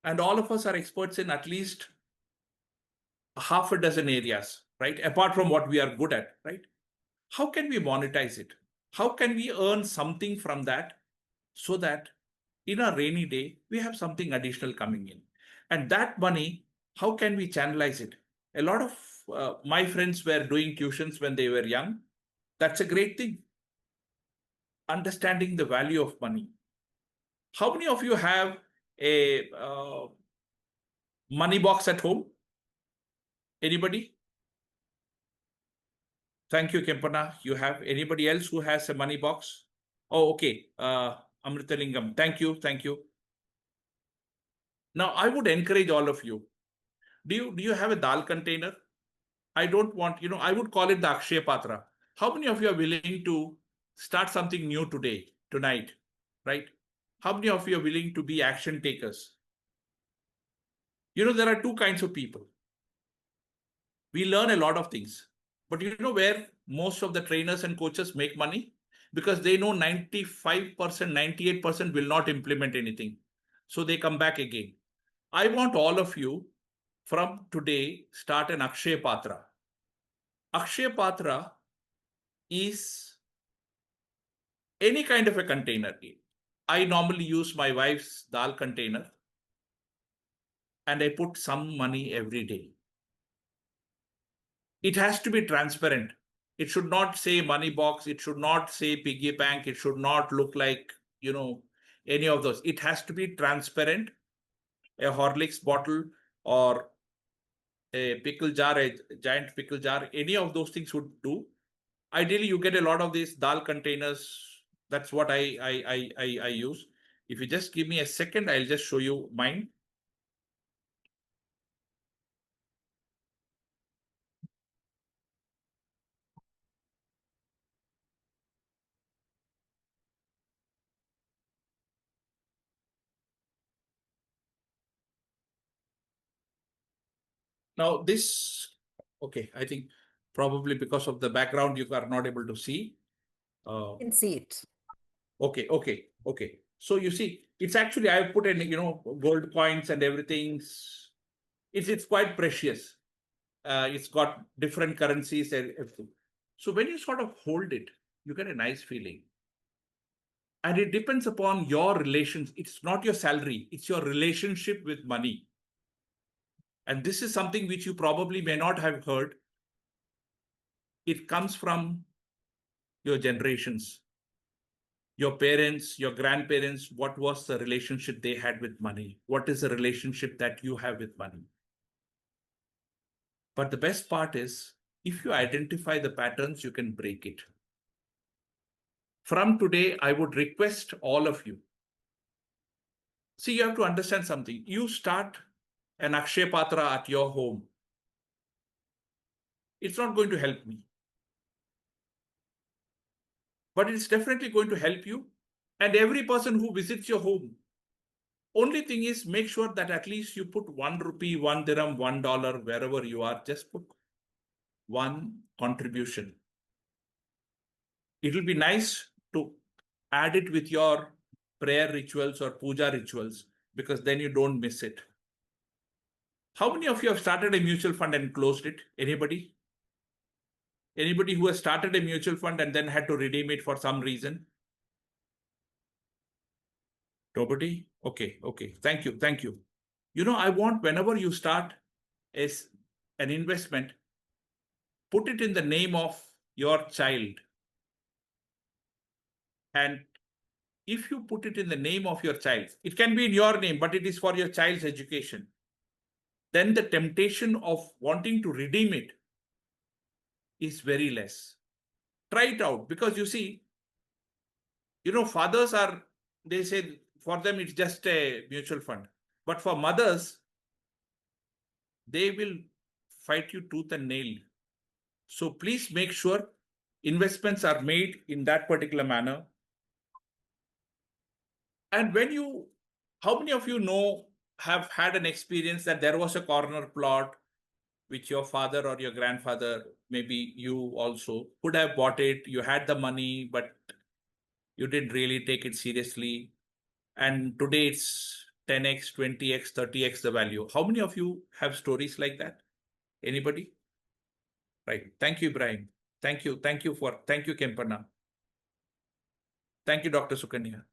and all of us are experts in at least half a dozen areas, right? Apart from what we are good at, right? How can we monetize it? How can we earn something from that so that in a rainy day, we have something additional coming in? And that money, how can we channelize it? A lot of my friends were doing tuitions when they were young. That's a great thing. Understanding the value of money. How many of you have a money box at home? Anybody? Thank you, Kempana. You have anybody else who has a money box? Oh, okay. Amritalingam. Thank you. Thank you. Now, I would encourage all of you. Do you have a dal container? I don't want, I would call it the Akshaya Patra. How many of you are willing to start something new today, tonight, right? How many of you are willing to be action takers? There are two kinds of people. We learn a lot of things, but you know where most of the trainers and coaches make money? Because they know 95%, 98% will not implement anything. So they come back again. I want all of you from today start an Akshaya Patra. Akshaya Patra is any kind of a container. I normally use my wife's dal container and I put some money every day. It has to be transparent. It should not say money box. It should not say piggy bank. It should not look like, any of those. It has to be transparent. A Horlicks bottle or a pickle jar, a giant pickle jar, any of those things would do. Ideally, you get a lot of these dal containers. That's what I use. If you just give me a second, I'll just show you mine. Now this, okay, I think probably because of the background, you are not able to see. You can see it. Okay. So you see, it's actually, I've put in, gold coins and everything. It's quite precious. It's got different currencies and everything. So when you sort of hold it, you get a nice feeling. And it depends upon your relations. It's not your salary. It's your relationship with money. And this is something which you probably may not have heard. It comes from your generations. Your parents, your grandparents, what was the relationship they had with money? What is the relationship that you have with money? But the best part is, if you identify the patterns, you can break it. From today, I would request all of you. See, you have to understand something. You start an Akshaya Patra at your home. It's not going to help me. But it's definitely going to help you and every person who visits your home. Only thing is, make sure that at least you put 1 rupee, 1 dirham, $1, wherever you are, just put one contribution. It will be nice to add it with your prayer rituals or puja rituals, because then you don't miss it. How many of you have started a mutual fund and closed it? Anybody? Anybody who has started a mutual fund and then had to redeem it for some reason? Nobody? Okay. Thank you. I want whenever you start an investment, put it in the name of your child. And if you put it in the name of your child, it can be in your name, but it is for your child's education. Then the temptation of wanting to redeem it is very less. Try it out, because you see, fathers they say for them it's just a mutual fund. But for mothers, they will fight you tooth and nail So please make sure investments are made in that particular manner. And how many of you have had an experience that there was a corner plot which your father or your grandfather, maybe you also, could have bought it, you had the money, but you didn't really take it seriously. And today it's 10x, 20x, 30x the value. How many of you have stories like that? Anybody? Right. Thank you, Ibrahim. Thank you, Kempana. Thank you, Dr. Sukanya.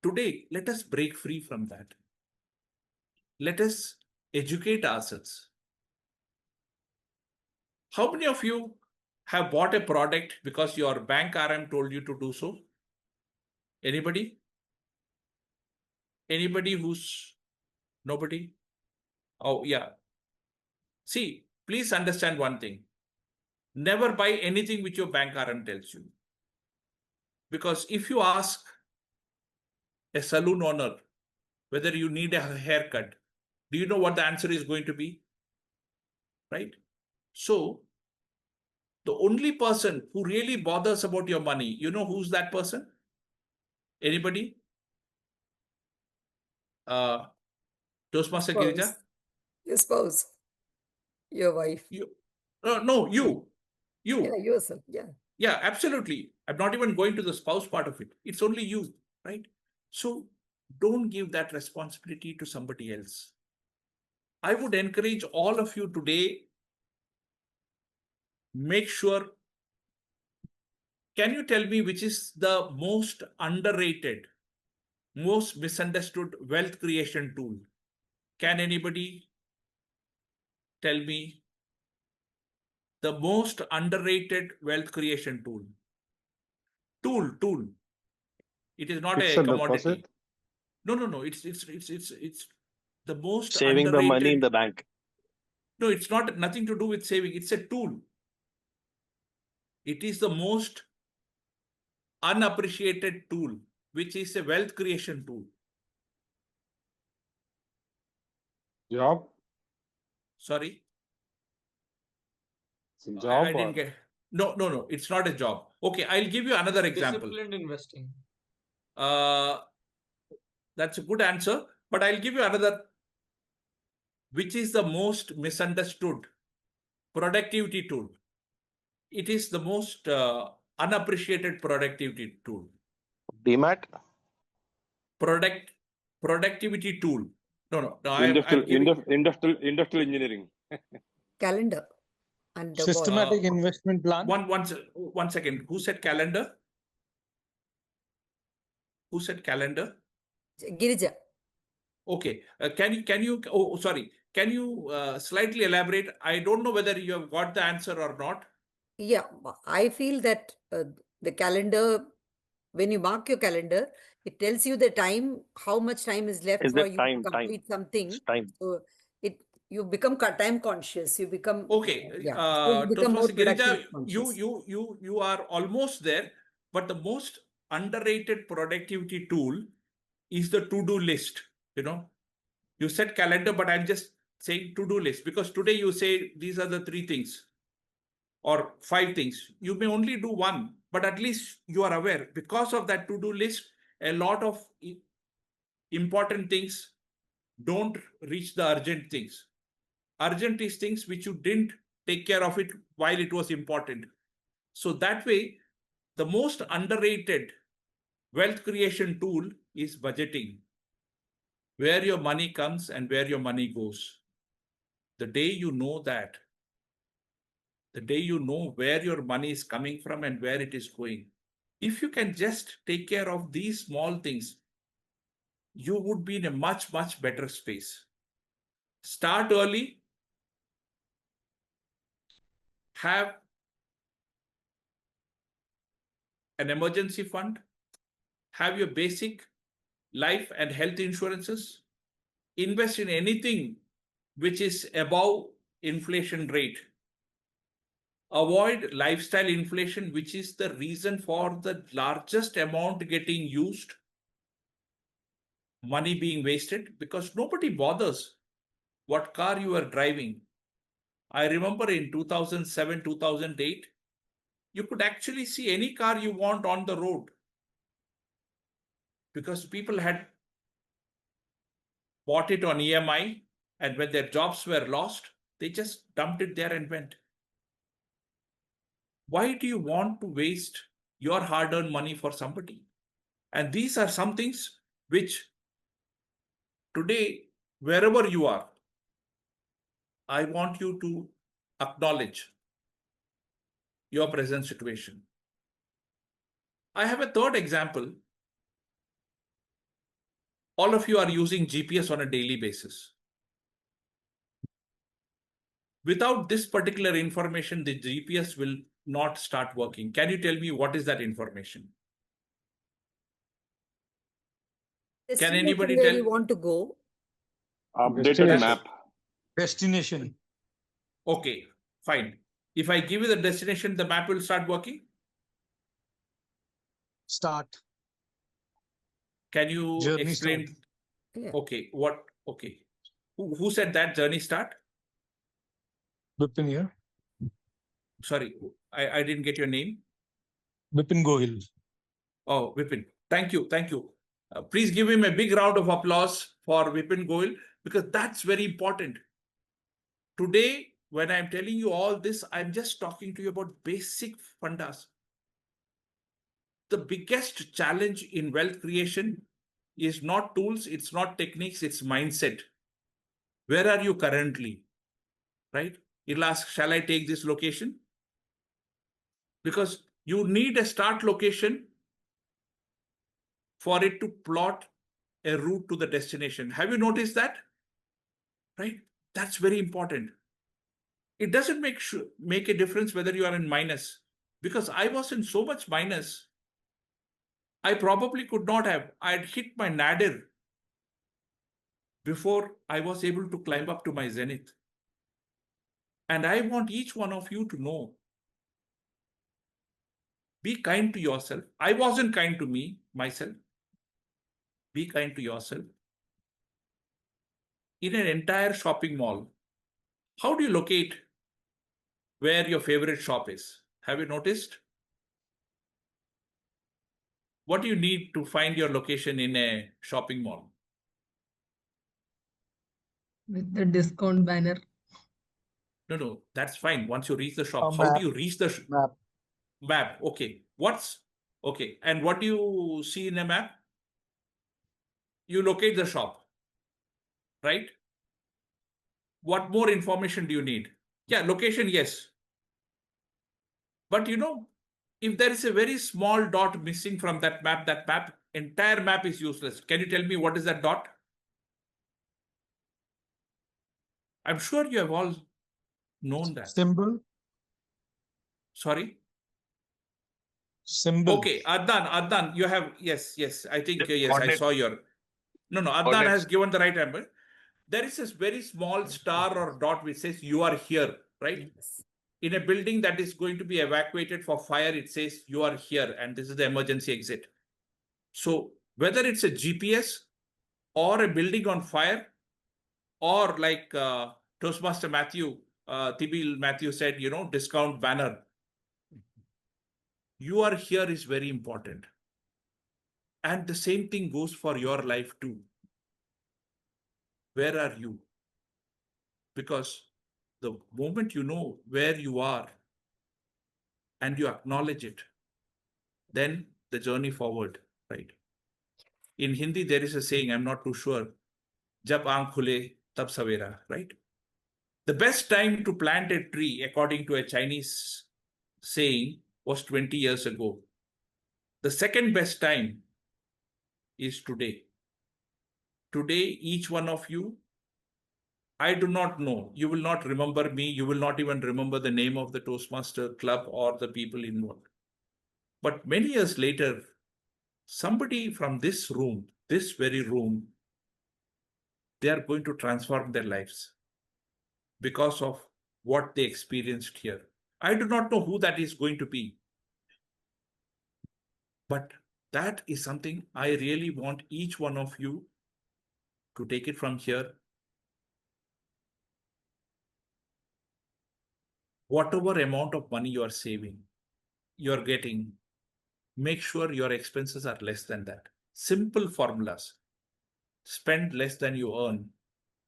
Today, let us break free from that. Let us educate ourselves. How many of you have bought a product because your bank RM told you to do so? Anybody? Anybody who's nobody? Oh, yeah. See, please understand one thing. Never buy anything which your bank RM tells you. Because if you ask a saloon owner whether you need a haircut, do you know what the answer is going to be? Right? So, the only person who really bothers about your money, you know who's that person? Anybody? Toastmaster Girija? Your spouse, your wife. No, you. Yeah, yourself. Yeah. Yeah, absolutely. I'm not even going to the spouse part of it. It's only you, right? So don't give that responsibility to somebody else. I would encourage all of you today, make sure. Can you tell me which is the most underrated, most misunderstood wealth creation tool? Can anybody tell me the most underrated wealth creation tool? Tool. It is not Fixed a commodity. deposit. No. It's the most Saving the money in underrated. the bank. No, it's nothing to do with saving. It's a tool. It is the most unappreciated tool, which is a wealth creation tool. Job. Sorry. It's a job. I didn't get. No. It's not a job. Okay, I'll give you another example. Disciplined investing. That's a good answer, but I'll give you another. Which is the most misunderstood productivity tool? It is the most unappreciated productivity tool. DMAT. Productivity tool. No. Industrial engineering. Calendar. And Systematic investment plan. One second. Who said calendar? Girija. Okay. Can you? Oh, sorry. Can you slightly elaborate? I don't know whether you have got the answer or not. Yeah, I feel that the calendar, when you mark your calendar, it tells you the time, how much time is left Is for that you time? to complete something. It's time. So you become time conscious. You become Okay. So you become more Toastmaster productive. Girija, you are almost there, but the most underrated productivity tool is the to-do list. You said calendar, but I'm just saying to-do list, because today you say these are the 3 things or 5 things. You may only do 1, but at least you are aware. Because of that to-do list, a lot of important things don't reach the urgent things. Urgent is things which you didn't take care of it while it was important. So that way, the most underrated wealth creation tool is budgeting. Where your money comes and where your money goes. The day you know that, the day you know where your money is coming from and where it is going, if you can just take care of these small things, you would be in a much, much better space. Start early. Have an emergency fund. Have your basic life and health insurances. Invest in anything which is above inflation rate. Avoid lifestyle inflation, which is the reason for the largest amount getting used, money being wasted, because nobody bothers what car you are driving. I remember in 2007, 2008, you could actually see any car you want on the road because people had bought it on EMI, and when their jobs were lost, they just dumped it there and went. Why do you want to waste your hard-earned money for somebody? And these are some things which today, wherever you are, I want you to acknowledge your present situation. I have a third example. All of you are using GPS on a daily basis. Without this particular information, the GPS will not start working. Can you tell me what is that information? Can Destination anybody where tell? you want to go. Updated map. Destination. Okay, fine. If I give you the destination, the map will start working. Start. Can you Journey explain? start. Yeah. Okay, what? Okay. Who said that journey start? Bipin here. Sorry, I didn't get your name. Bipin Gohil. Oh, Vipin. Thank you. Thank you. Please give him a big round of applause for Vipin Goyal, because that's very important. Today, when I'm telling you all this, I'm just talking to you about basic fundas. The biggest challenge in wealth creation is not tools, it's not techniques, it's mindset. Where are you currently? Right? You'll ask, shall I take this location? Because you need a start location for it to plot a route to the destination. Have you noticed that? Right? That's very important. It doesn't make a difference whether you are in minus, because I was in so much minus, I probably could not have. I'd hit my nadir before I was able to climb up to my zenith. And I want each one of you to know, be kind to yourself. I wasn't kind to myself. Be kind to yourself. In an entire shopping mall, how do you locate where your favorite shop is? Have you noticed? What do you need to find your location in a shopping mall? With the discount banner. No, that's fine. Once you reach the shop, A how do map. you reach the Map. map? Okay. Okay. And what do you see in a map? You locate the shop, right? What more information do you need? Yeah, location, yes. But if there is a very small dot missing from that map, entire map is useless. Can you tell me what is that dot? I'm sure you have all known that. Symbol. Sorry? Symbol. Okay, Adnan, you have, yes. I think, yes, I Coordinate. saw your, no, Adnan Coordinates. has given the right number. There is this very small star or dot which says you are here, right? Yes. In a building that is going to be evacuated for fire, it says you are here and this is the emergency exit. So whether it's a GPS or a building on fire, or like Toastmaster Matthew, Tibil Matthew said, discount banner, you are here is very important. And the same thing goes for your life too. Where are you? Because the moment you know where you are and you acknowledge it, then the journey forward, right? In Hindi, there is a saying, I'm not too sure, Jab aankh khule, tab savera, right? The best time to plant a tree, according to a Chinese saying, was 20 years ago. The second best time is today. Today, each one of you, I do not know. You will not remember me. You will not even remember the name of the Toastmaster club or the people involved. But many years later, somebody from this room, this very room, they are going to transform their lives because of what they experienced here. I do not know who that is going to be. But that is something I really want each one of you to take it from here. whatever amount of money you are saving, you're getting, make sure your expenses are less than that. Simple formulas. Spend less than you earn.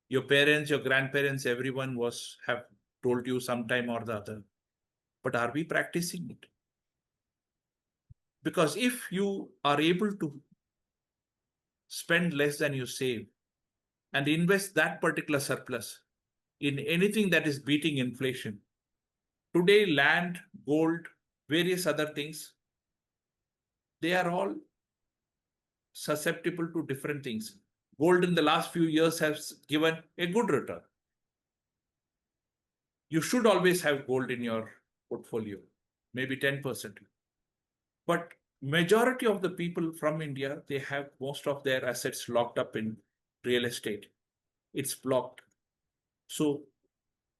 Your parents, your grandparents, everyone have told you sometime or the other. But are we practicing it? Because if you are able to spend less than you save and invest that particular surplus in anything that is beating inflation, today land, gold, various other things, they are all susceptible to different things. Gold in the last few years has given a good return. You should always have gold in your portfolio, maybe 10%. But majority of the people from India, they have most of their assets locked up in real estate. It's blocked. So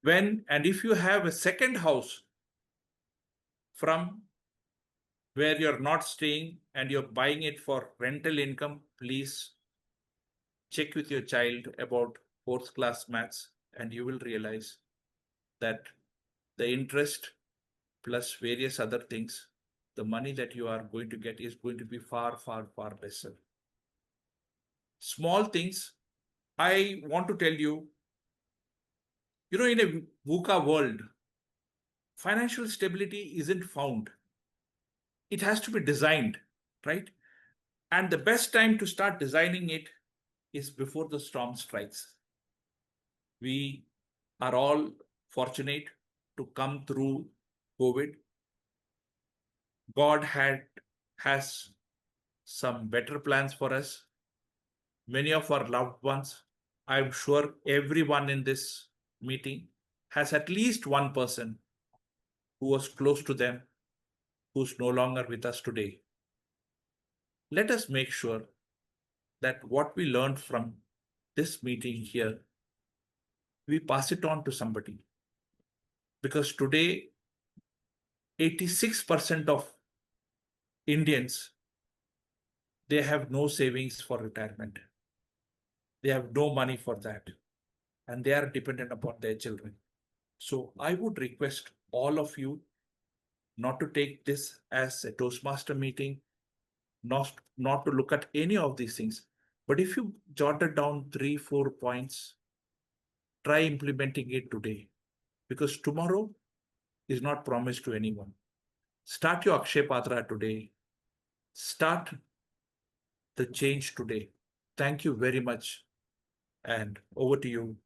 if you have a second house from where you're not staying and you're buying it for rental income, please check with your child about fourth class maths, and you will realize that the interest plus various other things, the money that you are going to get is going to be far, far, far lesser. Small things. I want to tell you, in a VUCA world, financial stability isn't found. It has to be designed, right? And the best time to start designing it is before the storm strikes. We are all fortunate to come through COVID. God has some better plans for us. Many of our loved ones, I'm sure everyone in this meeting has at least one person who was close to them, who's no longer with us today. Let us make sure that what we learned from this meeting here, we pass it on to somebody. Because today, 86% of Indians, they have no savings for retirement. They have no money for that. And they are dependent upon their children. So I would request all of you not to take this as a Toastmaster meeting, not to look at any of these things. But if you jotted down 3-4 points, try implementing it today, because tomorrow is not promised to anyone. Start your Akshay Patra today. Start the change today. Thank you very much. And over to you.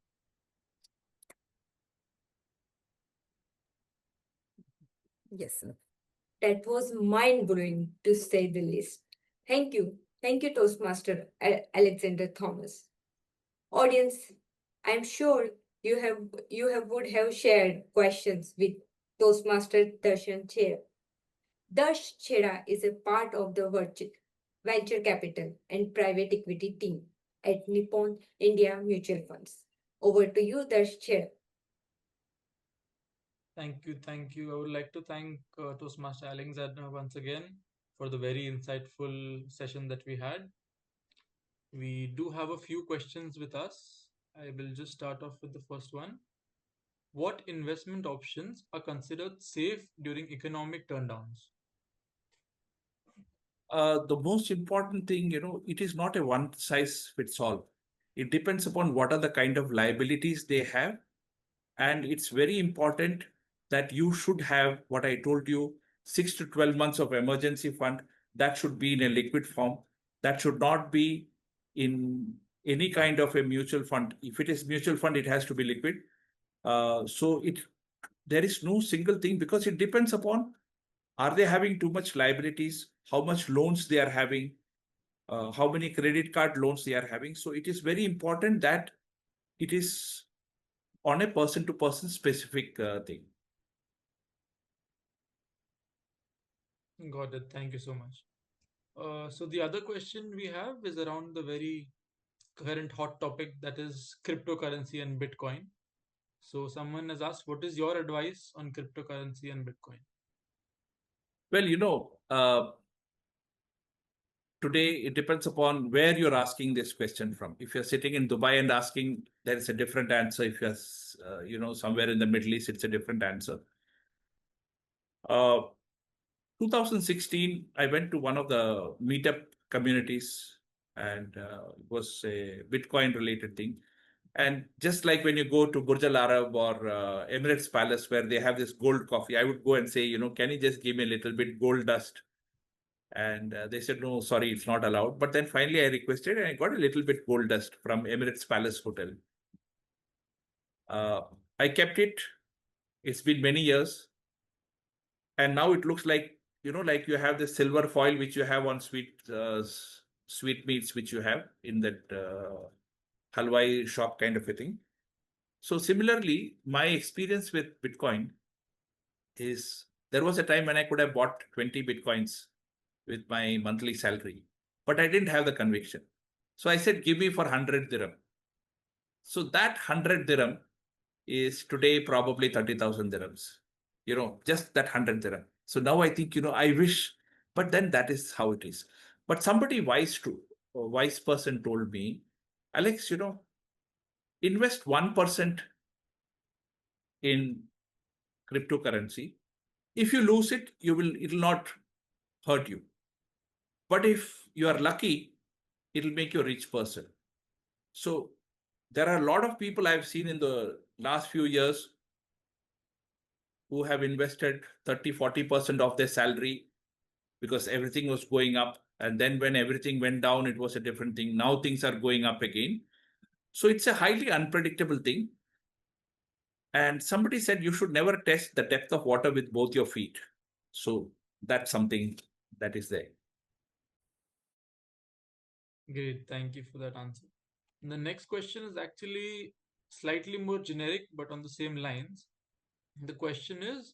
Yes. That was mind-blowing, to say the least. Thank you. Thank you, Toastmaster Alexander Thomas. Audience, I'm sure you would have shared questions with Toastmaster Darsh Chadha. Darsh Chadha is a part of the venture capital and private equity team at Nippon India Mutual Funds. Over to you, Darsh Chadha. Thank you. Thank you. I would like to thank Toastmaster Alexander once again for the very insightful session that we had. We do have a few questions with us. I will just start off with the first one. What investment options are considered safe during economic turndowns? The most important thing, it is not a one size fits all. It depends upon what are the kind of liabilities they have. And it's very important that you should have what I told you, 6 to 12 months of emergency fund. That should be in a liquid form. That should not be in any kind of a mutual fund. If it is mutual fund, it has to be liquid. So there is no single thing, because it depends upon, are they having too much liabilities, how much loans they are having, how many credit card loans they are having. So it is very important that it is on a person-to-person specific thing. Got it. Thank you so much. So the other question we have is around the very current hot topic, that is cryptocurrency and Bitcoin. So someone has asked, what is your advice on cryptocurrency and Bitcoin? Well, today it depends upon where you're asking this question from. If you're sitting in Dubai and asking, there is a different answer. If you're, somewhere in the Middle East, it's a different answer. 2016, I went to one of the meetup communities, and it was a Bitcoin related thing. And just like when you go to Burj Al Arab or Emirates Palace, where they have this gold coffee, I would go and say, can you just give me a little bit gold dust? And they said, no, sorry, it's not allowed. But then finally I requested and I got a little bit gold dust from Emirates Palace Hotel. I kept it. It's been many years. And now it looks like, like you have the silver foil, which you have on sweetmeats, which you have in that halwai shop kind of a thing. So similarly, my experience with Bitcoin is there was a time when I could have bought 20 Bitcoins with my monthly salary, but I didn't have the conviction. So I said, give me for 100 dirham. So that 100 dirham is today probably 30,000 dirhams, just that 100 dirham. So now I think, I wish, but then that is how it is. But somebody a wise person told me, Alex, invest 1% in cryptocurrency. If you lose it, it'll not hurt you. But if you are lucky, it'll make you a rich person. So there are a lot of people I've seen in the last few years who have invested 30-40% of their salary because everything was going up. And then when everything went down, it was a different thing. Now things are going up again. So it's a highly unpredictable thing. And somebody said you should never test the depth of water with both your feet. So that's something that is there. Great, thank you for that answer. And the next question is actually slightly more generic, but on the same lines. The question is,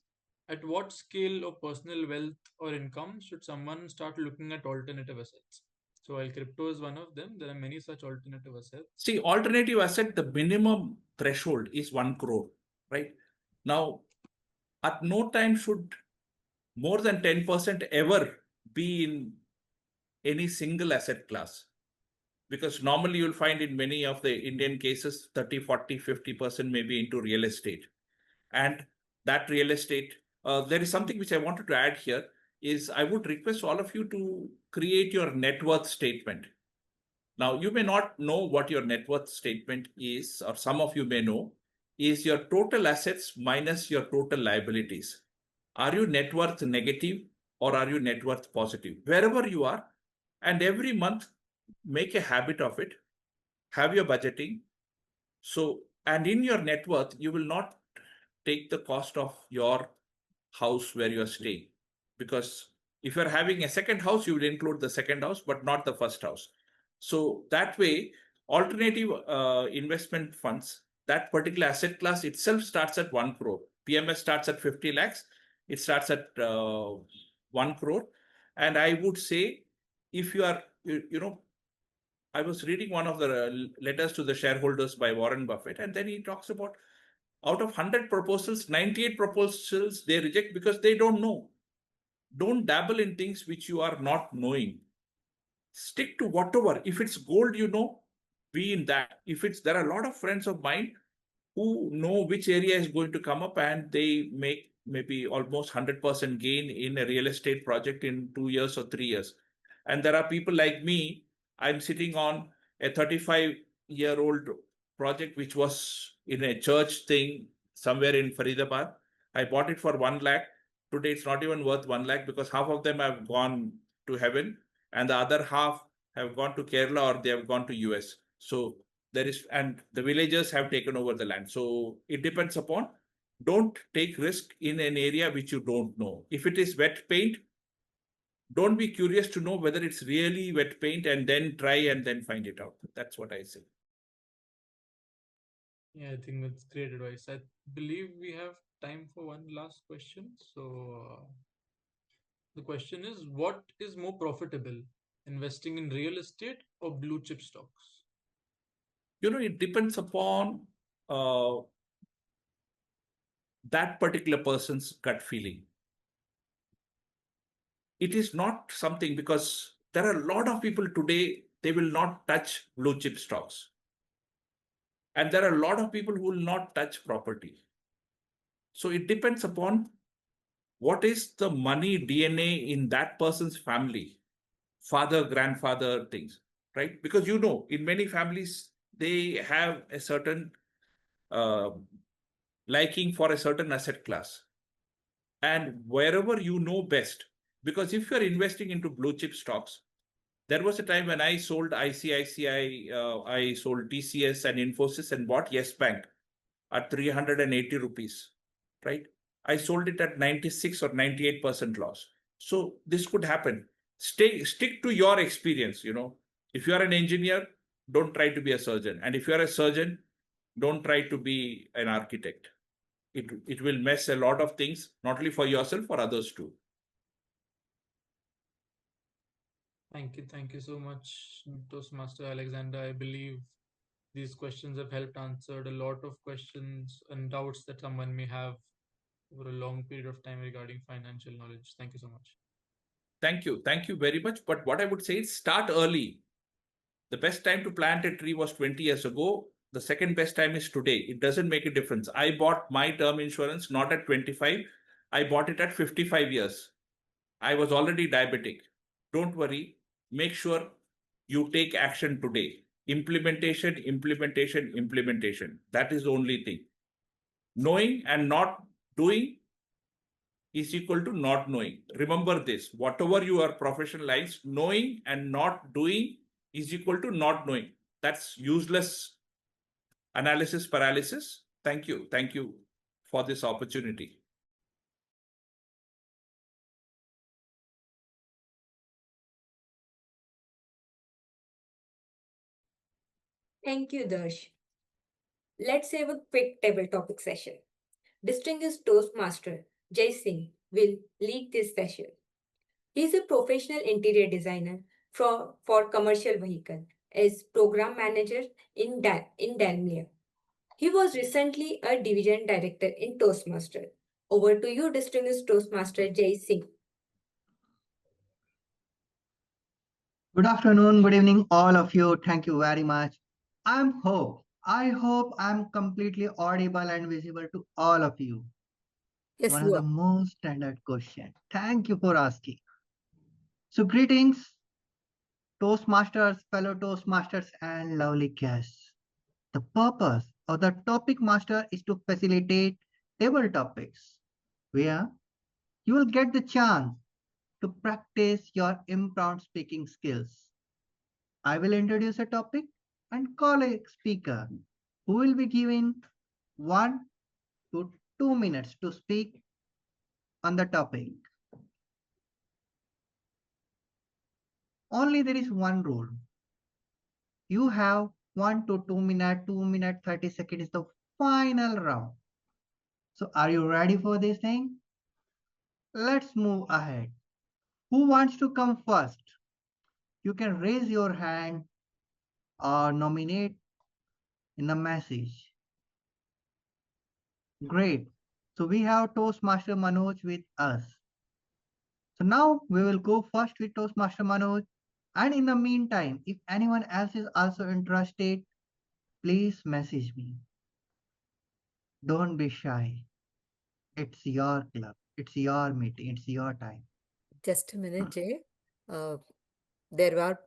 at what scale of personal wealth or income should someone start looking at alternative assets? So while crypto is one of them, there are many such alternative assets. See, alternative asset, the minimum threshold is 1 crore, right? Now, at no time should more than 10% ever be in any single asset class. Because normally you'll find in many of the Indian cases, 30, 40, 50% may be into real estate. And that real estate, there is something which I wanted to add here is I would request all of you to create your net worth statement. Now, you may not know what your net worth statement is, or some of you may know, is your total assets minus your total liabilities. Are you net worth negative or are you net worth positive? Wherever you are, and every month, make a habit of it, have your budgeting. So, and in your net worth, you will not take the cost of your house where you are staying. Because if you're having a second house, you will include the second house, but not the first house. So that way, alternative investment funds, that particular asset class itself starts at 1 crore. PMS starts at 50 lakhs. It starts at 1 crore. And I would say, if you are, I was reading one of the letters to the shareholders by Warren Buffett, and then he talks about out of 100 proposals, 98 proposals they reject because they don't know. Don't dabble in things which you are not knowing. Stick to whatever. If it's gold, be in that. There are a lot of friends of mine who know which area is going to come up, and they make maybe almost 100% gain in a real estate project in 2 years or 3 years. And there are people like me, I'm sitting on a 35-year-old project, which was in a church thing somewhere in Faridabad. I bought it for 1 lakh. Today, it's not even worth 1 lakh because half of them have gone to heaven and the other half have gone to Kerala or they have gone to US. So and the villagers have taken over the land. So it depends upon, don't take risk in an area which you don't know. If it is wet paint, don't be curious to know whether it's really wet paint and then try and then find it out. That's what I say. Yeah, I think that's great advice. I believe we have time for one last question. So the question is, what is more profitable, investing in real estate or blue chip stocks? It depends upon that particular person's gut feeling. It is not something, because there are a lot of people today, they will not touch blue chip stocks. And there are a lot of people who will not touch property. So it depends upon what is the money DNA in that person's family, father, grandfather, things, right? Because in many families, they have a certain liking for a certain asset class. And wherever you know best, because if you're investing into blue chip stocks, there was a time when I sold ICICI, I sold TCS and Infosys and bought Yes Bank at 380 rupees, right? I sold it at 96 or 98% loss. So this could happen. Stick to your experience. If you are an engineer, don't try to be a surgeon. And if you are a surgeon, don't try to be an architect. It will mess a lot of things, not only for yourself, for others too. Thank you so much, Toastmaster Alexander. I believe these questions have helped answered a lot of questions and doubts that someone may have over a long period of time regarding financial knowledge. Thank you so much. Thank you. Thank you very much. But what I would say is start early. The best time to plant a tree was 20 years ago. The second best time is today. It doesn't make a difference. I bought my term insurance not at 25. I bought it at 55 years. I was already diabetic. Don't worry. Make sure you take action today. Implementation, implementation, implementation. That is the only thing. Knowing and not doing is equal to not knowing. Remember this, whatever your professional lies, knowing and not doing is equal to not knowing. That's useless analysis paralysis. Thank you. Thank you for this opportunity. Thank you, Darsh. Let's have a quick table topic session. Distinguished Toastmaster Jai Singh will lead this session. He is a professional interior designer for commercial vehicle as program manager in Daimler. He was recently a division director in Toastmaster. Over to you, distinguished Toastmaster Jai Singh. Good afternoon, good evening, all of you. Thank you very much. I hope I'm completely audible and visible to all of you. Yes, One you of the are. most standard question. Thank you for asking. So greetings, Toastmasters, fellow Toastmasters, and lovely guests. The purpose of the topic master is to facilitate table topics where you will get the chance to practice your impromptu speaking skills. I will introduce a topic and call a speaker who will be given 1 to 2 minutes to speak on the topic. Only there is one rule. You have 1 to 2 minutes, 2 minutes, 30 seconds is the final round. So are you ready for this thing? Let's move ahead. Who wants to come first? You can raise your hand or nominate in the message. Great. So we have Toastmaster Manoj with us. So now we will go first with Toastmaster Manoj. And in the meantime, if anyone else is also interested, please message me. Don't be shy. It's your club. It's your meeting. It's your time. Just a minute, Jay. There are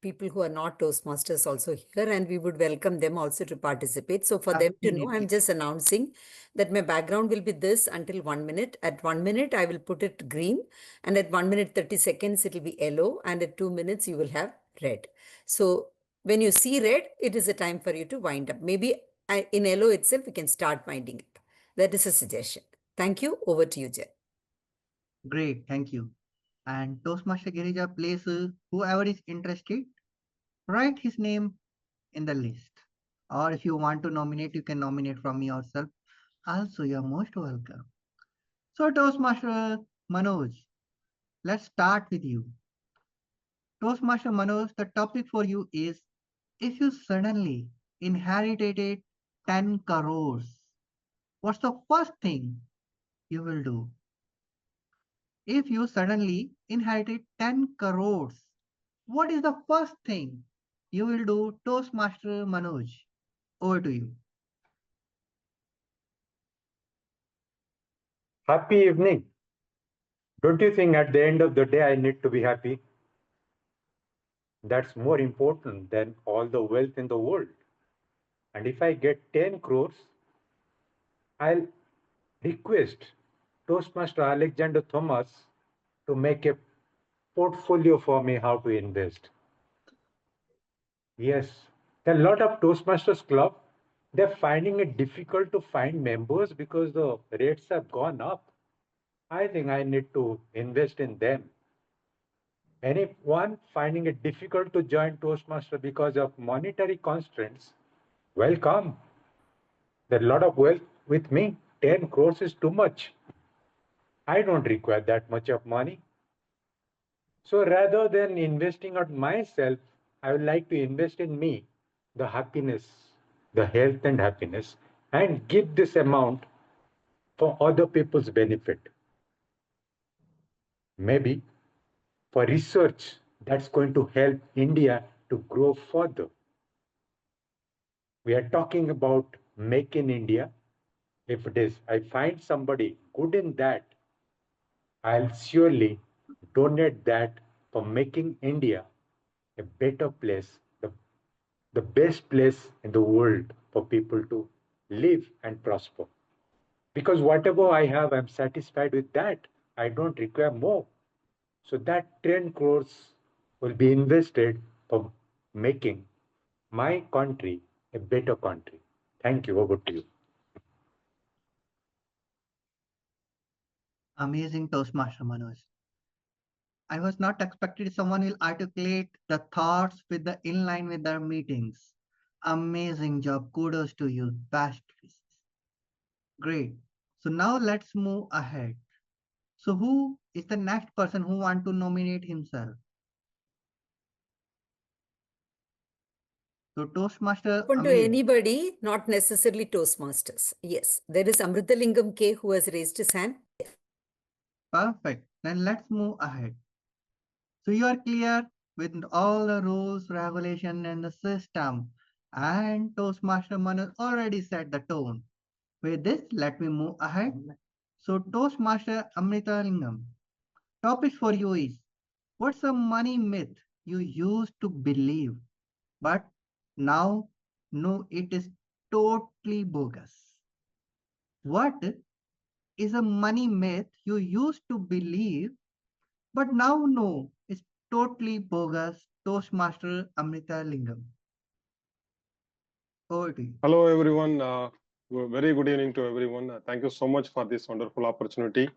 people who are not Toastmasters also here, and we would welcome them also to participate. So for them to know, I'm Absolutely. just announcing that my background will be this until 1 minute. At 1 minute, I will put it green, and at 1 minute 30 seconds, it will be yellow, and at 2 minutes, you will have red. So when you see red, it is a time for you to wind up. Maybe in yellow itself, we can start winding up. That is a suggestion. Thank you. Over to you, Jay. Great. Thank you. And Toastmaster Girija, please, whoever is interested, write his name in the list. Or if you want to nominate, you can nominate from yourself. Also, you're most welcome. So Toastmaster Manoj, let's start with you. Toastmaster Manoj, the topic for you is, if you suddenly inherited 10 crores, what's the first thing you will do? If you suddenly inherited 10 crores, what is the first thing you will do? Toastmaster Manoj, over to you. Happy evening. Don't you think at the end of the day, I need to be happy? That's more important than all the wealth in the world. And if I get 10 crores, I'll request Toastmaster Alexander Thomas to make a portfolio for me how to invest. Yes, there are a lot of Toastmasters club. They're finding it difficult to find members because the rates have gone up. I think I need to invest in them. Anyone finding it difficult to join Toastmaster because of monetary constraints, welcome. There's a lot of wealth with me. 10 crores is too much. I don't require that much of money. So rather than investing on myself, I would like to invest in me, the happiness, the health and happiness, and give this amount for other people's benefit. Maybe for research that's going to help India to grow further. We are talking about Make in India. If it is, I find somebody good in that, I'll surely donate that for making India a better place, the best place in the world for people to live and prosper. Because whatever I have, I'm satisfied with that. I don't require more. So that 10 crores will be invested for making my country a better country. Thank you. Over to you. Amazing Toastmaster Manoj. I was not expecting someone will articulate the thoughts with the in line with their meetings. Amazing job. Kudos to you. Best wishes. Great. So now let's move ahead. So who is the next person who want to nominate himself? So Toastmaster Open to Amit. anybody, not necessarily Toastmasters. Yes, there is Amritalingam K who has raised his hand. Perfect. Then let's move ahead. So you are clear with all the rules, regulation, and the system. And Toastmaster Manoj already set the tone. With this, let me move ahead. So Toastmaster Amritalingam, topic for you is, what's a money myth you used to believe, but now know it is totally bogus? What is a money myth you used to believe, but now know is totally bogus? Toastmaster Amritalingam. Over to you. Hello, everyone. Very good evening to everyone. Thank you so much for this wonderful opportunity.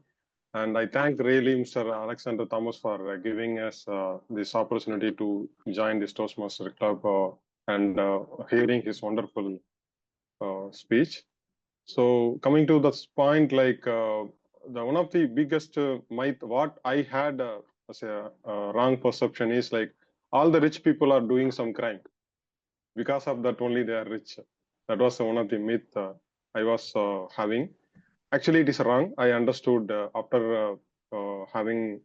And I thank really Mr. Alexander Thomas for giving us this opportunity to join this Toastmaster Club and hearing his wonderful speech. So coming to this point, like one of the biggest myth, what I had as a wrong perception is like all the rich people are doing some crime. Because of that only they are rich. That was one of the myth I was having. Actually, it is wrong. I understood after having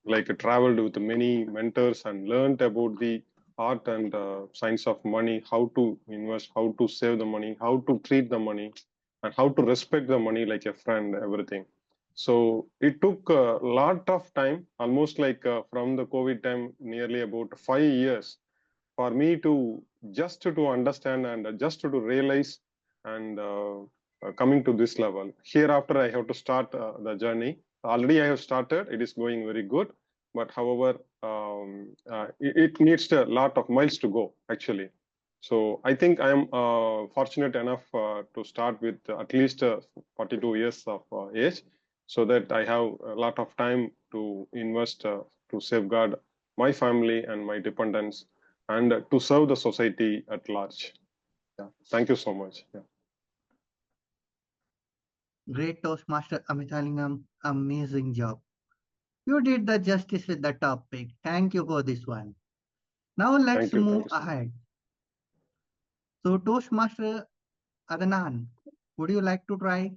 like traveled with many mentors and learned about the art and science of money, how to invest, how to save the money, how to treat the money, and how to respect the money like a friend, everything. So it took a lot of time, almost like from the COVID time, nearly about 5 years for me to just to understand and just to realize and coming to this level. Hereafter, I have to start the journey. Already I have started. It is going very good. But however, it needs a lot of miles to go, actually. So I think I am fortunate enough to start with at least 42 years of age, so that I have a lot of time to invest to safeguard my family and my dependents and to serve the society at large. Yeah. Thank you so much. Yeah. Great Toastmaster Amritalingam, amazing job. You did the justice with the topic. Thank you for this one. Now let's move ahead. So Toastmaster Adnan, would you like to try?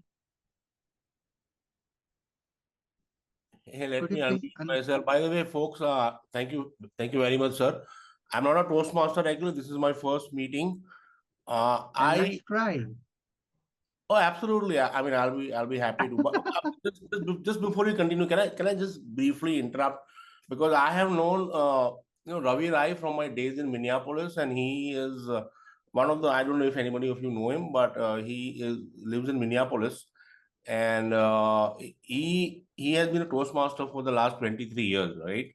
Hey, let me unmute myself. By the way, folks, thank you very much, sir. I'm not a Toastmaster actually. This is my first meeting. Let's try. Oh, absolutely. I mean, I'll be happy to. But just before you continue, can I just briefly interrupt, because I have known Ravi Rai from my days in Minneapolis, and he is one of the, I don't know if anybody of you know him, but lives in Minneapolis, and he has been a Toastmaster for the last 23 years, right?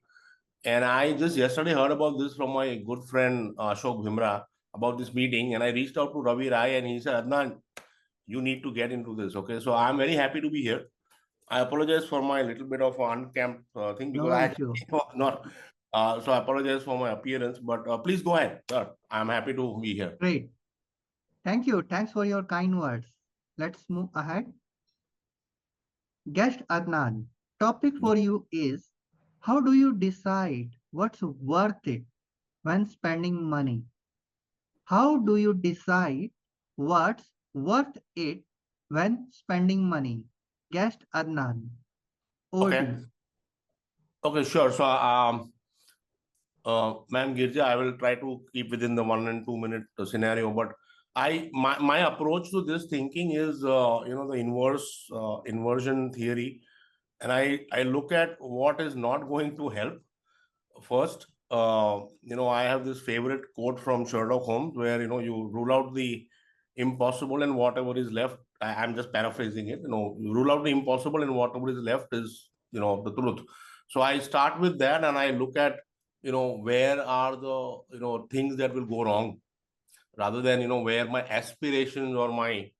And I just yesterday heard about this from my good friend Ashok Bhimra about this meeting, and I reached out to Ravi Rai, and he said, Adnan, you need to get into this. Okay, so I'm very happy to be here. I apologize for my little bit of unkempt thing, because No I issue. was not. So I apologize for my appearance, but please go ahead, sir. I'm happy to be here. Great. Thank you. Thanks for your kind words. Let's move ahead. Guest Adnan, topic for you is, how do you decide what's worth it when spending money? How do you decide what's worth it when spending money? Guest Adnan, over to you. Okay, sure. So, ma'am Girija, I will try to keep within the 1 and 2 minute scenario, but my approach to this thinking is the inversion theory, and I look at what is not going to help first. I have this favorite quote from Sherlock Holmes, where you rule out the impossible, and whatever is left, I'm just paraphrasing it, you rule out the impossible, and whatever is left is the truth. So I start with that, and I look at where are the things that will go wrong, rather than where my aspirations or my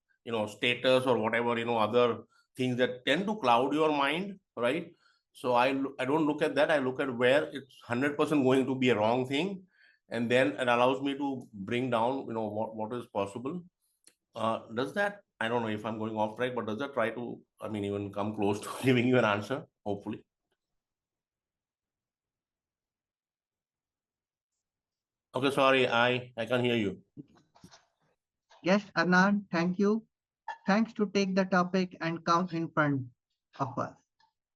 status or whatever other things that tend to cloud your mind, right? So I don't look at that. I look at where it's 100% going to be a wrong thing, and then it allows me to bring down what is possible. Does that, I don't know if I'm going off track, but does that try to, I mean, even come close to giving you an answer, hopefully? Okay, sorry, I can't hear you. Yes, Adnan, thank you. Thanks to take the topic and come in front of us.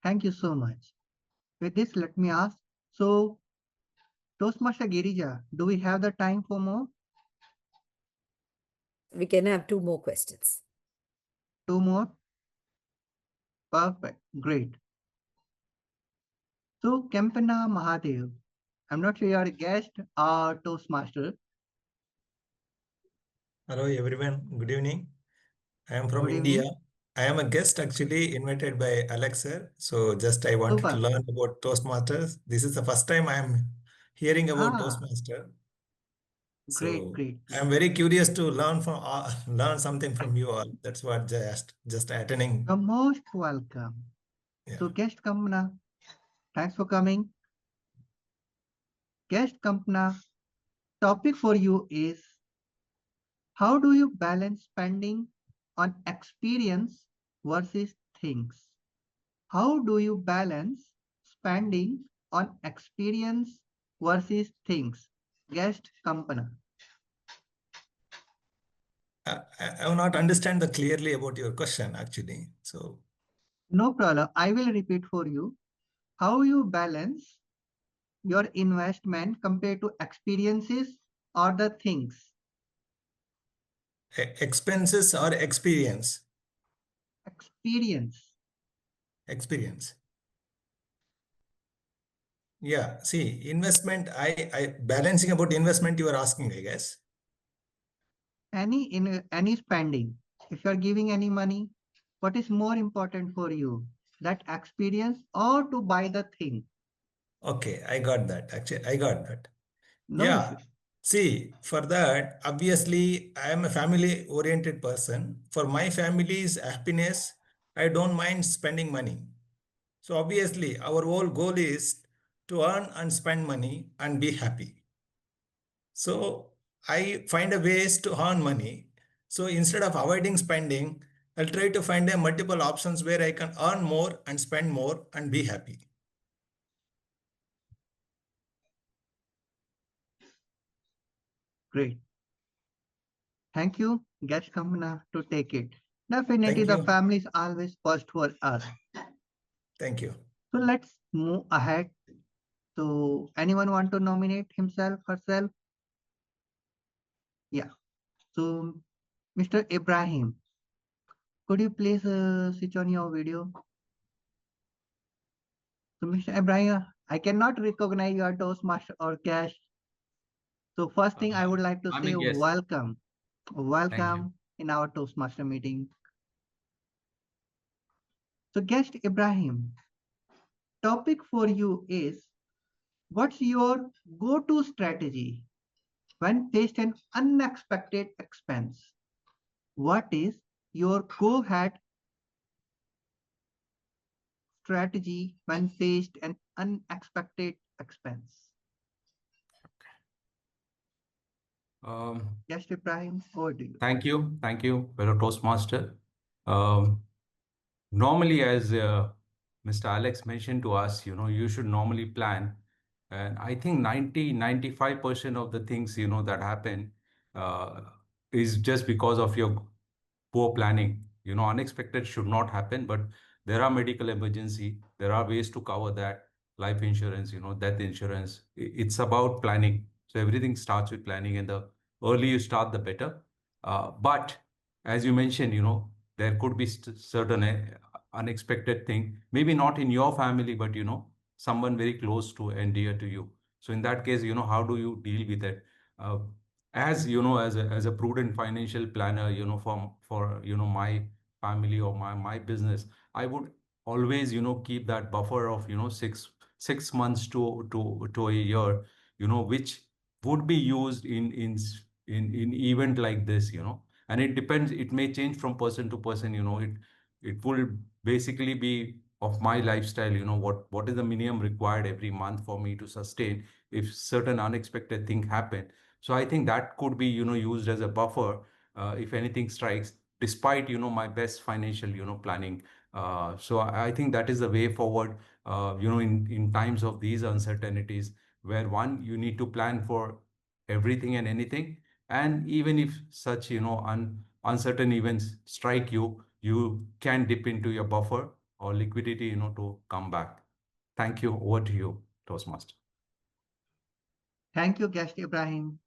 Thank you so much. With this, let me ask, so Toastmaster Girija, do we have the time for more? We can have 2 more questions. 2 more? Perfect, great. So, Kempana Mahadev, I'm not sure you are a guest or Toastmaster. Hello everyone, good evening. I am from Good India. evening. I am a guest actually invited by Alex sir. So just I wanted Super. to learn about Toastmasters. This is the first time I am hearing about Toastmaster. Great, So great. I am very curious to learn learn something from you all. That's what just attending. You're most welcome. Yeah. So, guest Kampana, thanks for coming. Guest Kampana, topic for you is, how do you balance spending on experience versus things? How do you balance spending on experience versus things? Guest Kampana. I will not understand the clearly about your question actually. So no problem. I will repeat for you. How you balance your investment compared to experiences or the things? expenses or experience? Experience. Experience. Yeah, see, investment, I balancing about investment you are asking, I guess. Any spending. If you are giving any money, what is more important for you? That experience or to buy the thing? Okay, I got that. Actually, I got that. No Yeah. issue. See, for that, obviously, I am a family-oriented person. For my family's happiness, I don't mind spending money. So obviously, our whole goal is to earn and spend money and be happy. So I find a ways to earn money. So instead of avoiding spending, I'll try to find a multiple options where I can earn more and spend more and be happy. Great. Thank you, Guest Kampana, to take it. Definitely, the family is always first for us. Thank you. So let's move ahead. So anyone want to nominate himself, herself? Yeah. So Mr. Ibrahim, Could you please switch on your video? So, Mr. Ibrahim, I cannot recognize your Toastmaster or guest. So, first thing I would like to I'm say a guest. welcome. Thank you. Welcome in our Toastmaster meeting. So, guest Ibrahim, topic for you is what's your go-to strategy when faced an unexpected expense? What is your go-ahead strategy when faced an unexpected expense? Yes, Ibrahim, over to you. Thank you, fellow Toastmaster. Normally, as Mr. Alex mentioned to us, you should normally plan. And I think 95% of the things, that happen uh, is just because of your poor planning. Unexpected should not happen, but there are medical emergency. There are ways to cover that. Life insurance, death insurance. It's about planning. So everything starts with planning, and the early you start, the better. But as you mentioned, there could be certain unexpected thing, maybe not in your family, but someone very close to and dear to you. So in that case, how do you deal with it? Uh, as as a prudent financial planner, for my family or my business, I would always keep that buffer of 6 months to a year, which would be used in event like this. And it depends, it may change from person to person. It will basically be of my lifestyle, what is the minimum required every month for me to sustain if certain unexpected thing happen. So I think that could be used as a buffer if anything strikes, despite my best financial planning. So I think that is the way forward, in times of these uncertainties, where one, you need to plan for everything and anything. And even if such uncertain events strike you, you can dip into your buffer or liquidity to come back. Thank you. Over to you, Toastmaster. Thank you, guest Ibrahim.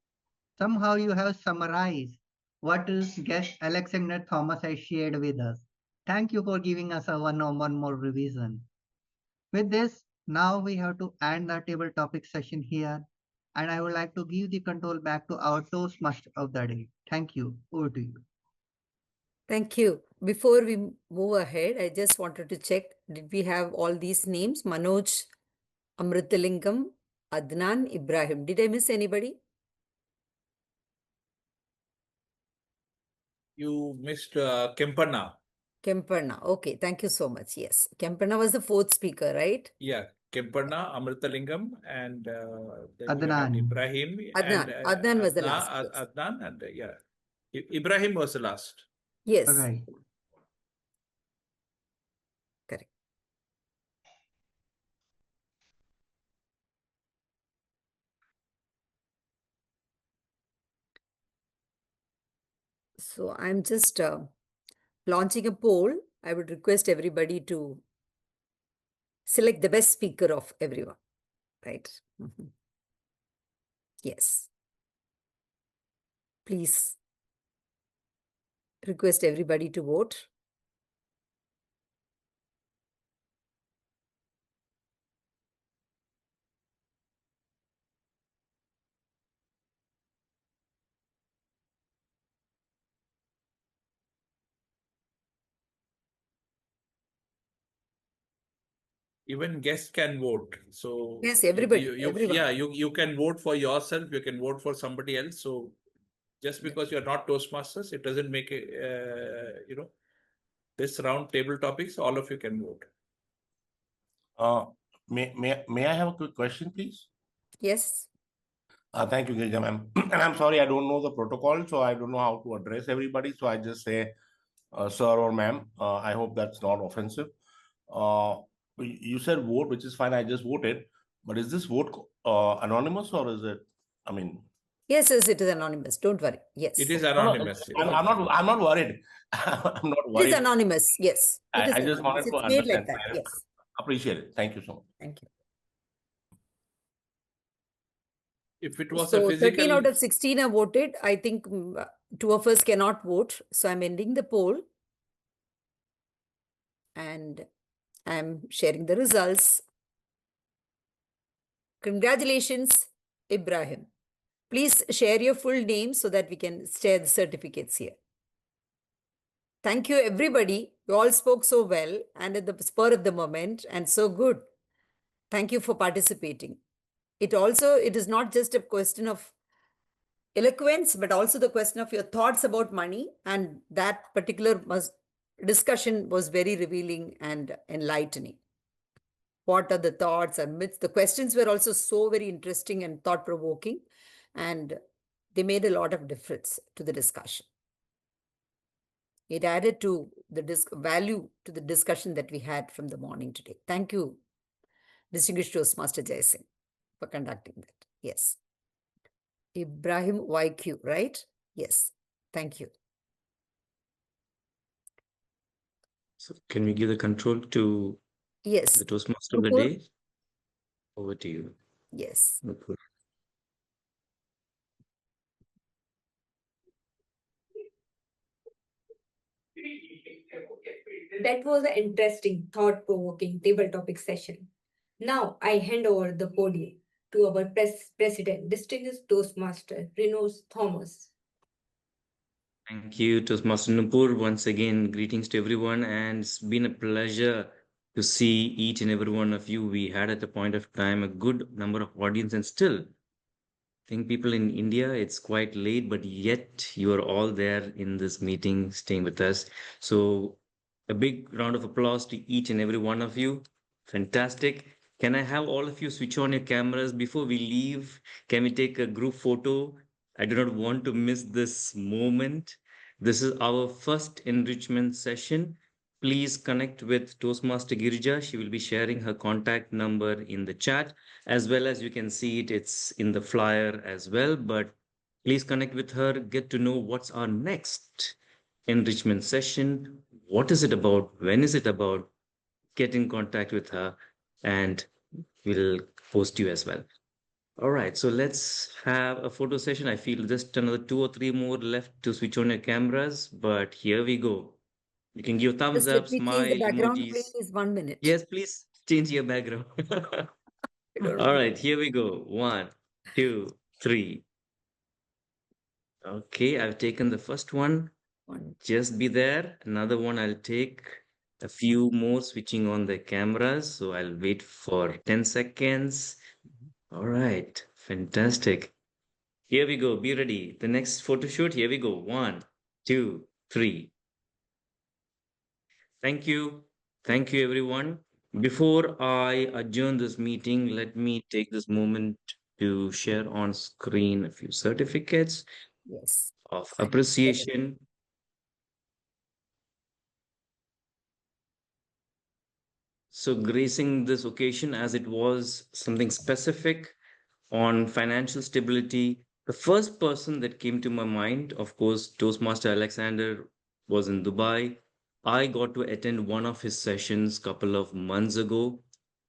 Somehow you have summarized what guest Alexander Thomas has shared with us. Thank you for giving us a one more revision. With this, now we have to end the table topic session here, and I would like to give the control back to our Toastmaster of the day. Thank you. Over to you. Thank you. Before we move ahead, I just wanted to check, did we have all these names? Manoj, Amritalingam, Adnan, Ibrahim. Did I miss anybody? You missed Kempanna. Kempanna. Okay, thank you so much. Yes, Kempanna was the fourth speaker, right? Yeah, Kempanna, Amritalingam, and then we Adnan. had Ibrahim. Adnan. And, Adnan was the last. Yes. Adnan, and yeah, Ibrahim was the last. Yes. All right. Correct. So I'm just launching a poll. I would request everybody to select the best speaker of everyone, right? Yes. Please request everybody to vote. Even guests can vote. So Yes, everybody. Everyone. yeah, you can vote for yourself. You can vote for somebody else. So just because you're not Toastmasters, it doesn't make it, this round table topics, all of you can vote. May I have a quick question, please? Yes. Thank you, Girija ma'am. And I'm sorry, I don't know the protocol, so I don't know how to address everybody. So I just say, sir or ma'am. I hope that's not offensive. You said vote, which is fine. I just voted. But is this vote anonymous, or is it? I mean, Yes, yes, it is anonymous. Don't worry. Yes. It is no, anonymous. I'm not worried. I'm not It worried. is anonymous. Yes. It is I just wanted anonymous. to It's made understand. like that. Yes. Appreciate it. Thank you so much. Thank you. If it was So a physical, 13 out of 16 have voted. I think 2 of us cannot vote. So I'm ending the poll. and I'm sharing the results. Congratulations, Ibrahim. Please share your full name so that we can share the certificates here. Thank you, everybody. You all spoke so well and at the spur of the moment and so good. Thank you for participating. It is not just a question of eloquence, but also the question of your thoughts about money. And that particular discussion was very revealing and enlightening. What are the thoughts and myths? The questions were also so very interesting and thought-provoking, and they made a lot of difference to the discussion. It added to the value to the discussion that we had from the morning today. Thank you, distinguished Toastmaster Jai Singh, for conducting that. Yes. Ibrahim YQ, right? Yes. Thank you. So can we give the control to Yes. the Toastmaster of the Nupur? day? Over to you. Yes. Nupur. That was an interesting, thought-provoking table topic session. Now I hand over the podium to our president, distinguished Toastmaster Renosh Thomas. Thank you, Toastmaster Nupur. Once again, greetings to everyone, and it's been a pleasure to see each and every one of you. We had at a point of time a good number of audience, and still, I think people in India, it's quite late, but yet you are all there in this meeting, staying with us. So, a big round of applause to each and every one of you. Fantastic. Can I have all of you switch on your cameras before we leave? Can we take a group photo? I do not want to miss this moment. This is our first enrichment session. Please connect with Toastmaster Girija. She will be sharing her contact number in the chat, as well as you can see it's in the flyer as well. But please connect with her, get to know what's our next enrichment session. What is it about? When is it about? Get in contact with her and we'll post you as well. All right, so let's have a photo session. I feel just another 2 or 3 more left to switch on your cameras, but here we go. You can give thumbs Just up, let me change the smile, background, emojis. please. 1 minute. Yes, please change your background. All right, here we go. 1, 2, 3. Okay, I've taken the first one. Just be there. Another one I'll take. A few more switching on the cameras. So I'll wait for 10 seconds. All right, fantastic. Here we go. Be ready. The next photo shoot. Here we go. 1, 2, 3. Thank you. Thank you, everyone. Before I adjourn this meeting, let me take this moment to share on screen a few certificates of appreciation. So, gracing this occasion as it was something specific on financial stability, the first person that came to my mind, of course, Toastmaster Alexander was in Dubai. I got to attend one of his sessions a couple of months ago.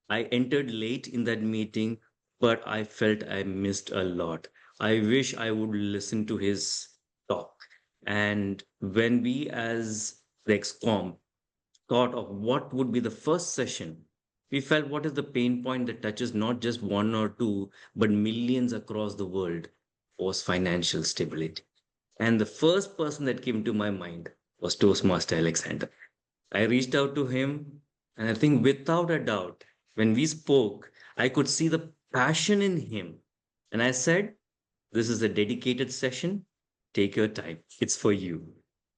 I entered late in that meeting, but I felt I missed a lot. I wish I would listen to his talk. And when we, as the ExCom, thought of what would be the first session, we felt what is the pain point that touches not just one or two, but millions across the world was financial stability. And the first person that came to my mind was Toastmaster Alexander. I reached out to him, and I think without a doubt, when we spoke, I could see the passion in him. And I said, this is a dedicated session. Take your time. It's for you.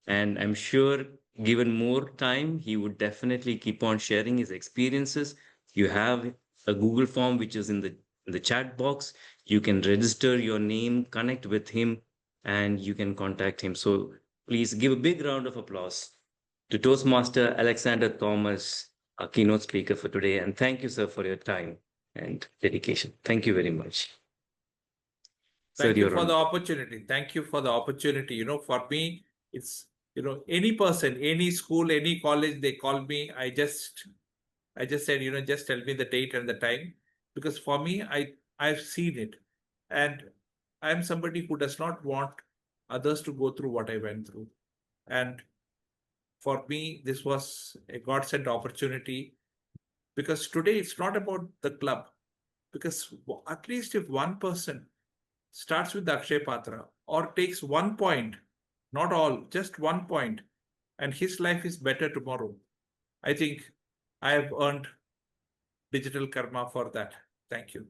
And I'm sure, given more time, he would definitely keep on sharing his experiences. You have a Google form which is in the chat box. You can register your name, connect with him, and you can contact him. So please give a big round of applause to Toastmaster Alexander Thomas, our keynote speaker for today. And thank you, sir, for your time and dedication. Thank you very much. Thank you for the opportunity. Thank you for the opportunity. For me, it's, any person, any school, any college, they call me. I just said, just tell me the date and the time, because for me, I've seen it. And I'm somebody who does not want others to go through what I went through. And for me, this was a godsend opportunity, because today it's not about the club. Because at least if one person starts with the Akshay Patra or takes 1 point, not all, just 1 point, and his life is better tomorrow, I think I have earned digital karma for that. Thank you.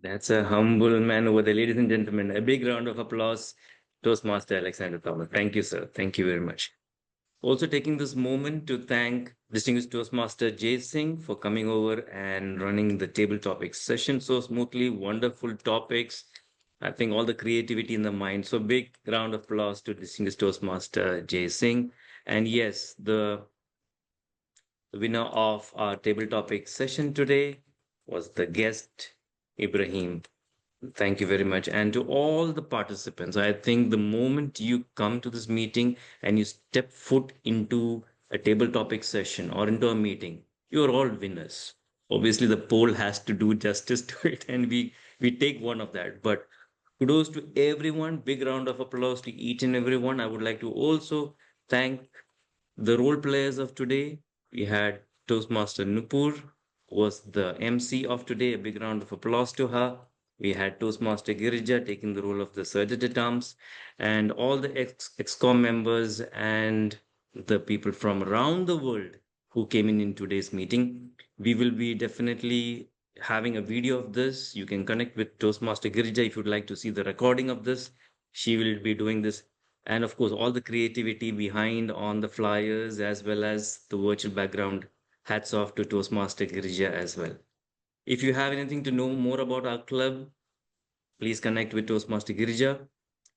That's a humble man over there, ladies and gentlemen. A big round of applause, Toastmaster Alexander Thomas. Thank you, sir. Thank you very much. Also taking this moment to thank distinguished Toastmaster Jay Singh for coming over and running the table topics session so smoothly. Wonderful topics. I think all the creativity in the mind. So big round of applause to distinguished Toastmaster Jay Singh. And yes, the winner of our table topic session today was the guest, Ibrahim. Thank you very much. And to all the participants, I think the moment you come to this meeting and you step foot into a table topic session or into a meeting, you're all winners. Obviously, the poll has to do justice to it, and we take one of that. But kudos to everyone. Big round of applause to each and everyone. I would like to also thank the role players of today. We had Toastmaster Nupur, who was the MC of today. A big round of applause to her. We had Toastmaster Girija taking the role of the Surgeon at Arms, and all the ExCom members and the people from around the world who came in today's meeting. We will be definitely having a video of this. You can connect with Toastmaster Girija if you'd like to see the recording of this. She will be doing this, and of course all the creativity behind on the flyers as well as the virtual background. Hats off to Toastmaster Girija as well. If you have anything to know more about our club, please connect with Toastmaster Girija.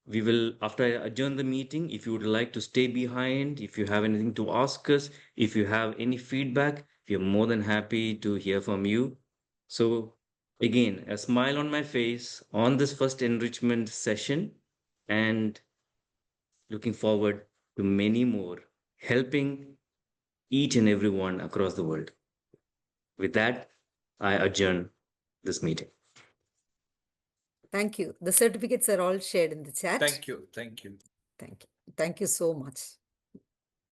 We will, after I adjourn the meeting, if you would like to stay behind, if you have anything to ask us, if you have any feedback, we are more than happy to hear from you. So again, a smile on my face on this first enrichment session, and looking forward to many more, helping each and everyone across the world. With that, I adjourn this meeting. Thank you. The certificates are all shared in the chat. Thank you. Thank you. Thank you. Thank you so much.